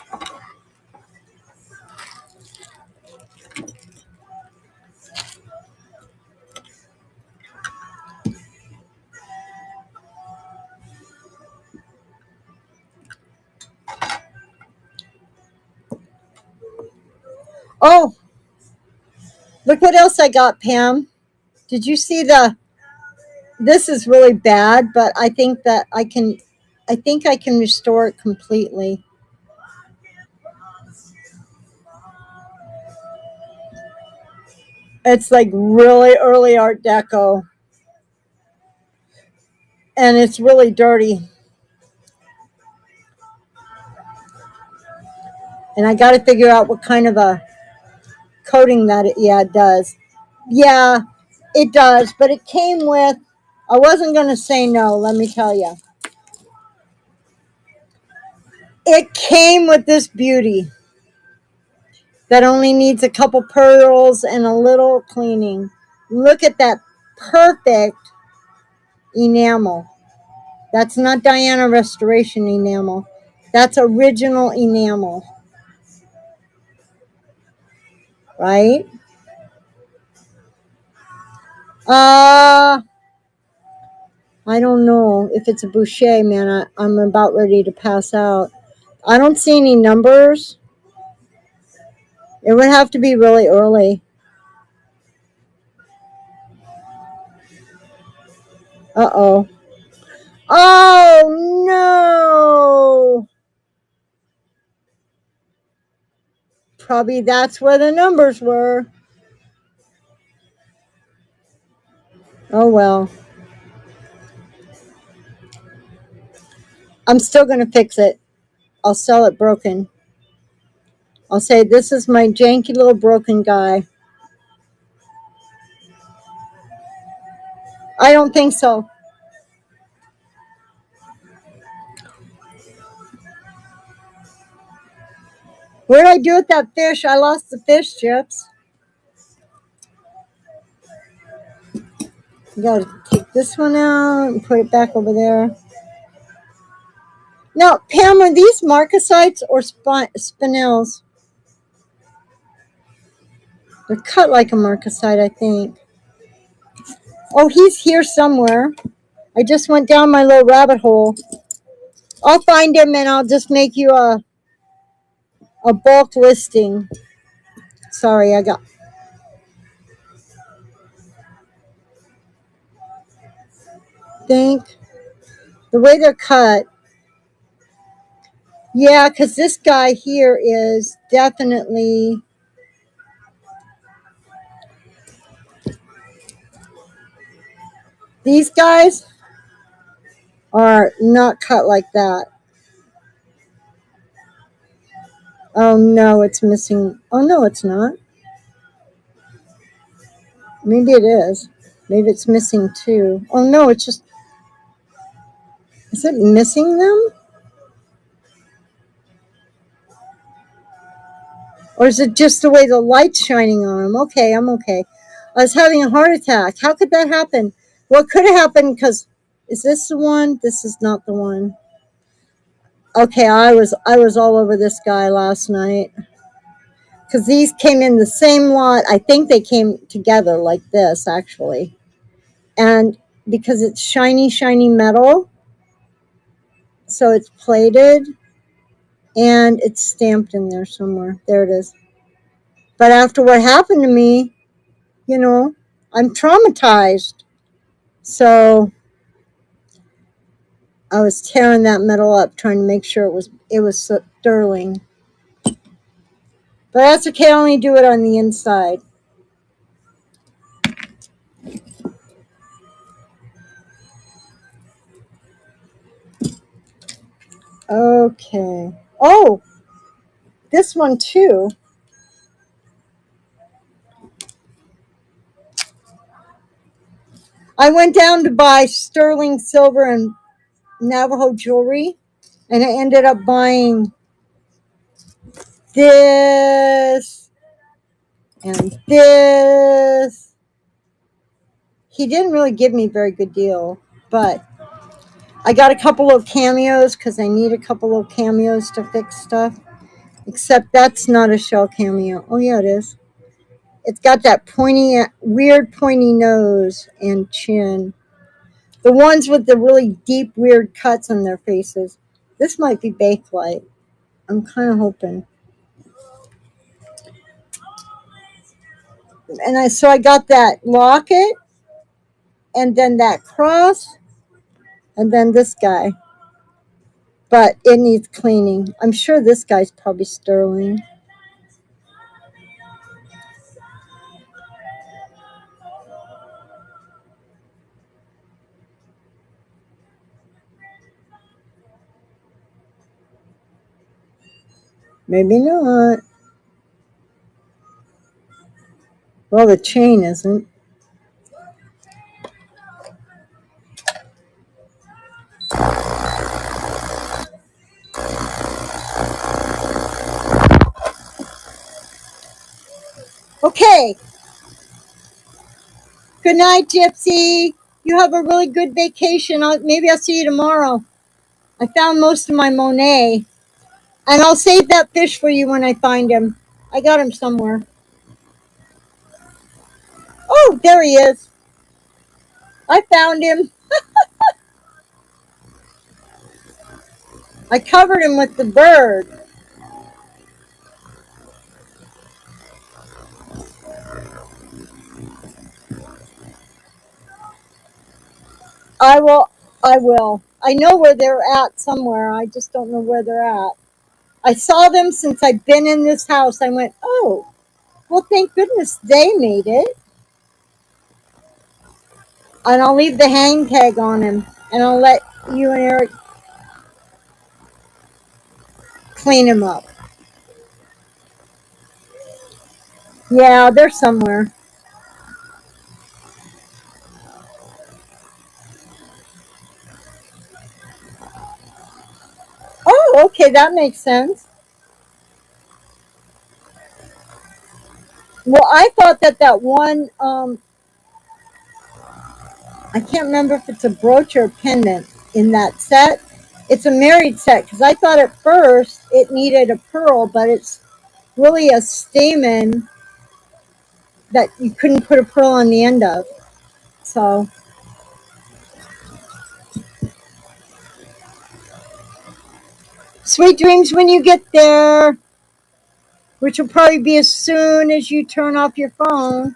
Oh, look what else I got, Pam. Did you see this is really bad, but I think that I can restore it completely. It's like really early Art Deco. And it's really dirty. And I got to figure out what kind of a coating that it does. Yeah, it does, but it came with, I wasn't going to say no, let me tell you. It came with this beauty that only needs a couple pearls and a little cleaning. Look at that perfect enamel. That's not Diana Restoration enamel. That's original enamel. Right? I don't know if it's a Boucher, man. I'm about ready to pass out. I don't see any numbers. It would have to be really early. Uh-oh. Oh, no. Probably that's where the numbers were. Oh, well. I'm still going to fix it. I'll sell it broken. I'll say, this is my janky little broken guy. I don't think so. What did I do with that fish? I lost the fish, Chips. You got to take this one out and put it back over there. Now, Pam, are these marcasites or spinels? They're cut like a marcasite, I think. Oh, he's here somewhere. I just went down my little rabbit hole. I'll find him and I'll just make you a bulk listing. Sorry, think. The way they're cut. Yeah, because this guy here is definitely... These guys are not cut like that. Oh no, it's missing. Oh no, it's not. Maybe it is. Maybe it's missing too. Oh no, it's just... Is it missing them? Or is it just the way the light's shining on them? Okay, I'm okay. I was having a heart attack. How could that happen? What could have happened? Because is this the one? This is not the one. Okay, I was all over this guy last night. Because these came in the same lot. I think they came together like this, actually. And because it's shiny, shiny metal, so it's plated, and it's stamped in there somewhere. There it is. But after what happened to me, you know, I'm traumatized. So I was tearing that metal up, trying to make sure it was sterling. But that's okay. I only do it on the inside. Okay. Oh, this one too. I went down to buy sterling silver and Navajo jewelry, and I ended up buying this and this. He didn't really give me a very good deal, but I got a couple of cameos because I need a couple of cameos to fix stuff. Except that's not a shell cameo. Oh yeah, it is. It's got that pointy, weird pointy nose and chin. The ones with the really deep, weird cuts on their faces. This might be Bakelite. I'm kind of hoping. And so I got that locket, and then that cross, and then this guy. But it needs cleaning. I'm sure this guy's probably sterling. Maybe not. Well, the chain isn't. Okay. Good night, Gypsy. You have a really good vacation. Maybe I'll see you tomorrow. I found most of my Monet. And I'll save that fish for you when I find him. I got him somewhere. Oh, there he is. I found him. I covered him with the bird. I will. I will. I know where they're at somewhere. I just don't know where they're at. I saw them since I've been in this house. I went, oh, well, thank goodness they made it. And I'll leave the hang tag on him. And I'll let you and Eric clean him up. Yeah, they're somewhere. Oh, okay, that makes sense. Well, I thought that one, I can't remember if it's a brooch or a pendant in that set. It's a married set because I thought at first it needed a pearl, but it's really a stamen that you couldn't put a pearl on the end of. So, sweet dreams when you get there, which will probably be as soon as you turn off your phone.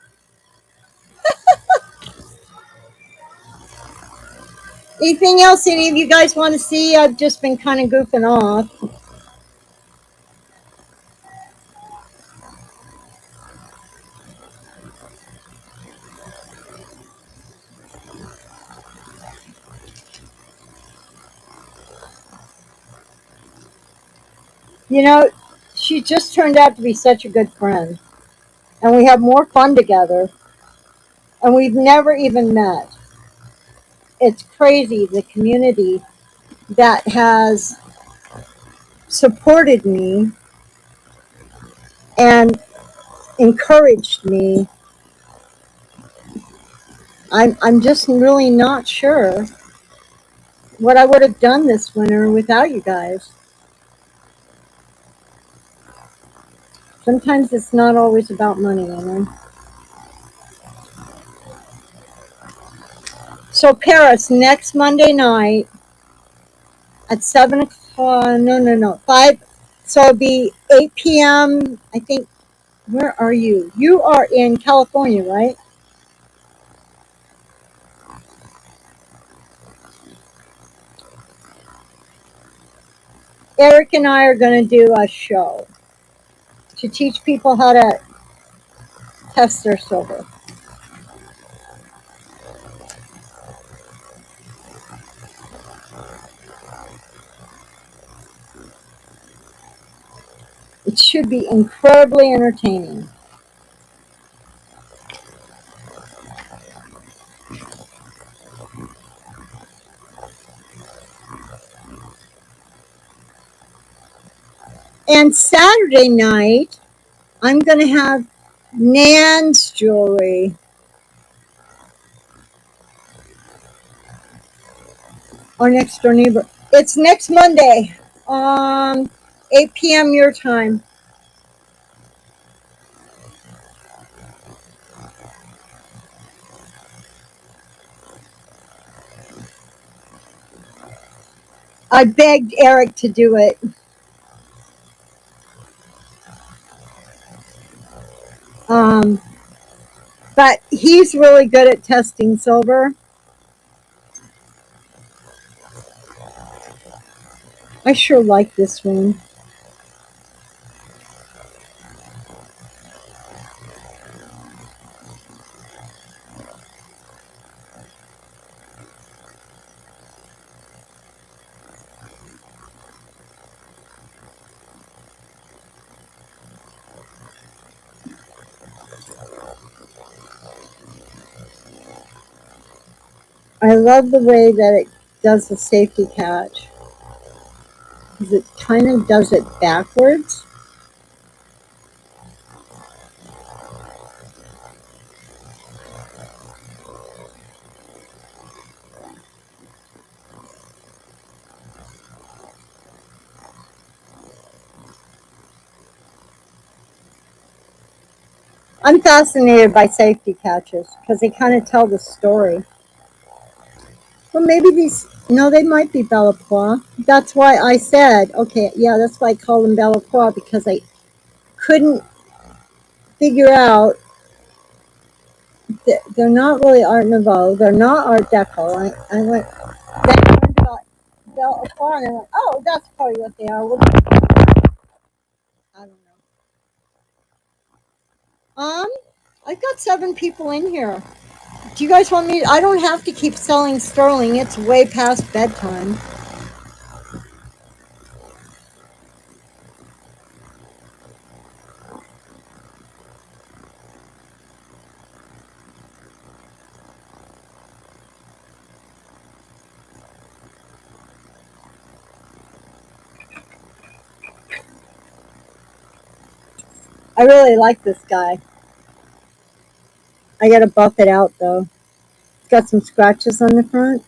Anything else any of you guys want to see? I've just been kind of goofing off. You know, she just turned out to be such a good friend. And we have more fun together. And we've never even met. It's crazy the community that has supported me and encouraged me. I'm just really not sure what I would have done this winter without you guys. Sometimes it's not always about money, you know. So Paris, next Monday night at 7 o'clock. No, 5. So it'll be 8 p.m. I think. Where are you? You are in California, right? Eric and I are going to do a show to teach people how to test their silver. It should be incredibly entertaining. And Saturday night, I'm going to have Nan's jewelry. Our next door neighbor. It's next Monday, 8 p.m. your time. I begged Eric to do it. Um, but he's really good at testing silver. I sure like this one. I love the way that it does the safety catch. Because it kind of does it backwards. I'm fascinated by safety catches because they kind of tell the story. Well, maybe these, no, they might be Bellapois. That's why I said, okay, yeah, that's why I call them Bellapois because I couldn't figure out that they're not really Art Nouveau. They're not Art Deco. I went, then I learned about Bellapois and I went, oh, that's probably what they are. Well, I don't know. I've got 7 people in here. Do you guys want me? I don't have to keep selling sterling. It's way past bedtime. I really like this guy. I gotta buff it out though. It's got some scratches on the front.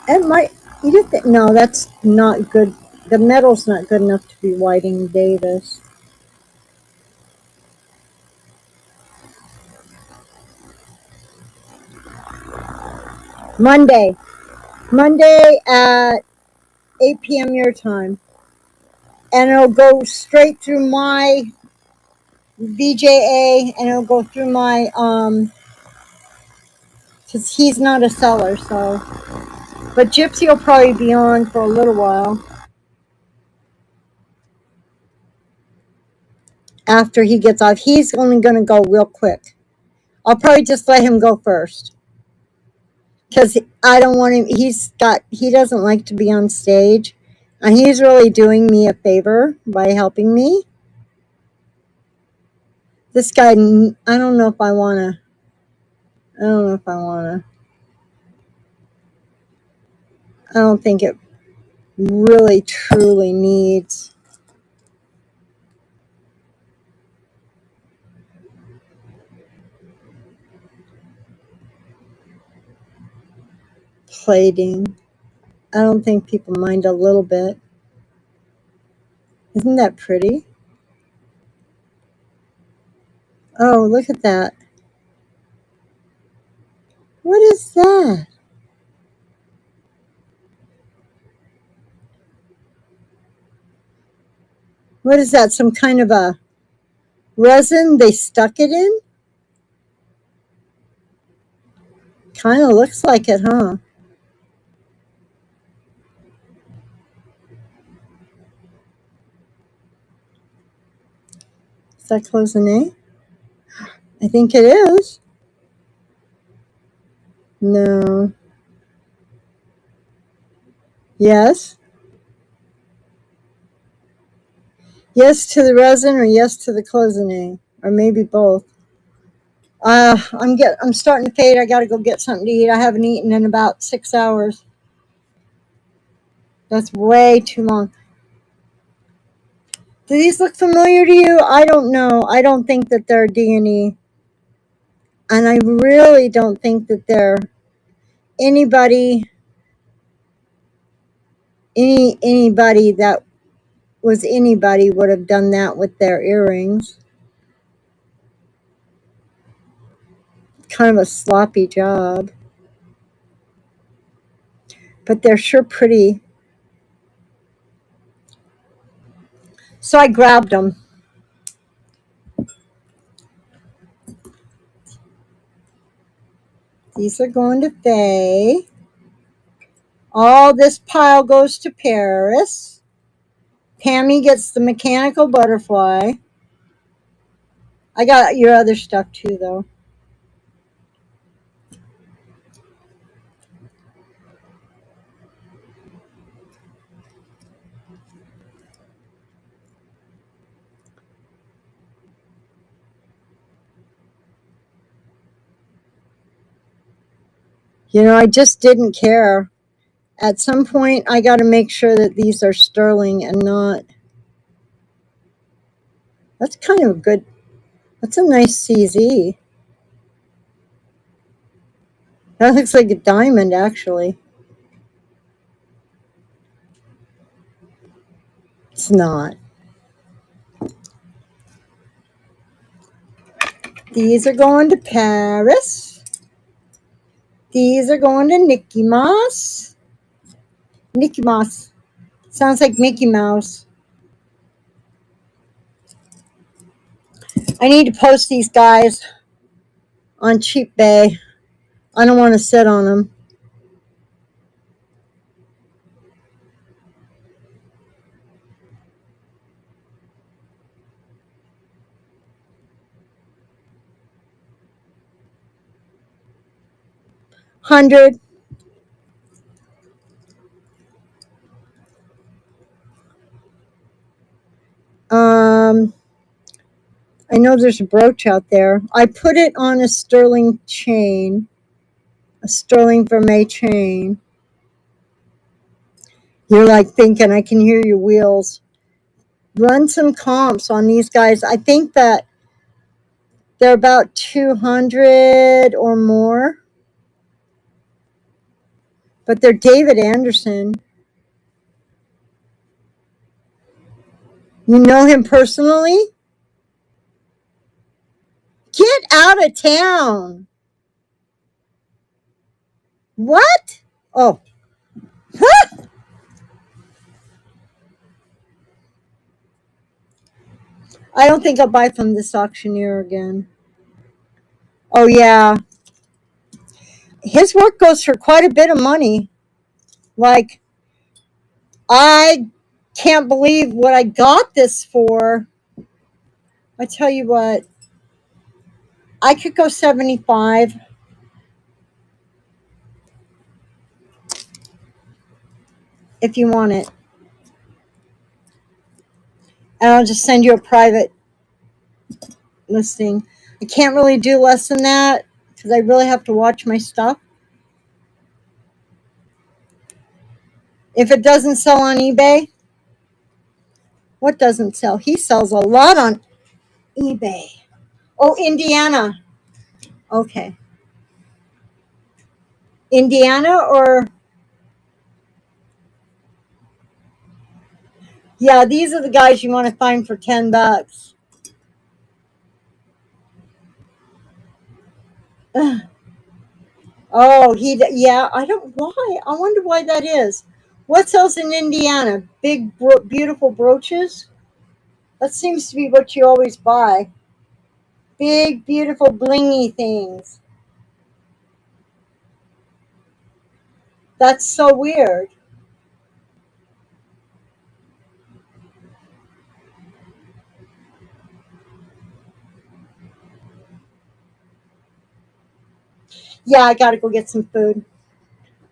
It might. You just think, no, that's not good. The metal's not good enough to be Whiting Davis. Monday. Monday at 8 p.m. your time. And it'll go straight through my VJA and it'll go through my because he's not a seller. So, but Gypsy will probably be on for a little while after he gets off. He's only going to go real quick. I'll probably just let him go first because I don't want him. He doesn't like to be on stage, and he's really doing me a favor by helping me. This guy, I don't know if I want to. I don't know if I want to. I don't think it really truly needs plating. I don't think people mind a little bit. Isn't that pretty? Oh, look at that. What is that? What is that? Some kind of a resin they stuck it in? Kind of looks like it, huh? Is that cloisonne? I think it is. No. Yes. Yes to the resin or yes to the cloisonne? Or maybe both. I'm starting to fade. I got to go get something to eat. I haven't eaten in about 6 hours. That's way too long. Do these look familiar to you? I don't know. I don't think that they're D&E. And I really don't think that they're anybody that was anybody would have done that with their earrings. Kind of a sloppy job. But they're sure pretty. So I grabbed them. These are going to Faye. All this pile goes to Paris. Tammy gets the mechanical butterfly. I got your other stuff too, though. You know, I just didn't care. At some point, I got to make sure that these are sterling and not. That's kind of good. That's a nice CZ. That looks like a diamond, actually. It's not. These are going to Paris. These are going to Mickey Mouse. Mickey Mouse. Sounds like Mickey Mouse. I need to post these guys on Cheap Bay. I don't want to sit on them. $100. I know there's a brooch out there. I put it on a sterling chain, a sterling vermeil chain. You're like thinking, I can hear your wheels. Run some comps on these guys. I think that they're about 200 or more. But they're David Anderson. You know him personally? Get out of town. What? Oh. I don't think I'll buy from this auctioneer again. Oh, yeah. his work goes for quite a bit of money. Like, I can't believe what I got this for. I tell you what, I could go 75 if you want it. And I'll just send you a private listing. I can't really do less than that because I really have to watch my stuff. If it doesn't sell on eBay, what doesn't sell? He sells a lot on eBay. Oh, Indiana. Okay. Indiana or, yeah, these are the guys you want to find for $10. Oh, yeah, I don't, why? I wonder why that is. What sells in Indiana? Big, beautiful brooches? That seems to be what you always buy. Big, beautiful, blingy things. That's so weird. Yeah, I gotta go get some food.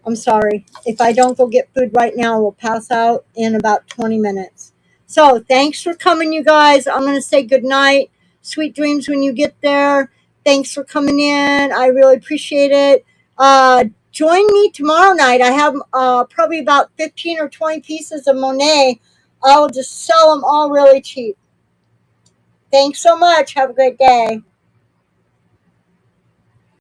I'm sorry. If I don't go get food right now, we'll pass out in about 20 minutes. So thanks for coming, you guys. I'm going to say good night. Sweet dreams when you get there. Thanks for coming in. I really appreciate it. Join me tomorrow night. I have probably about 15 or 20 pieces of Monet. I will just sell them all really cheap. Thanks so much. Have a great day.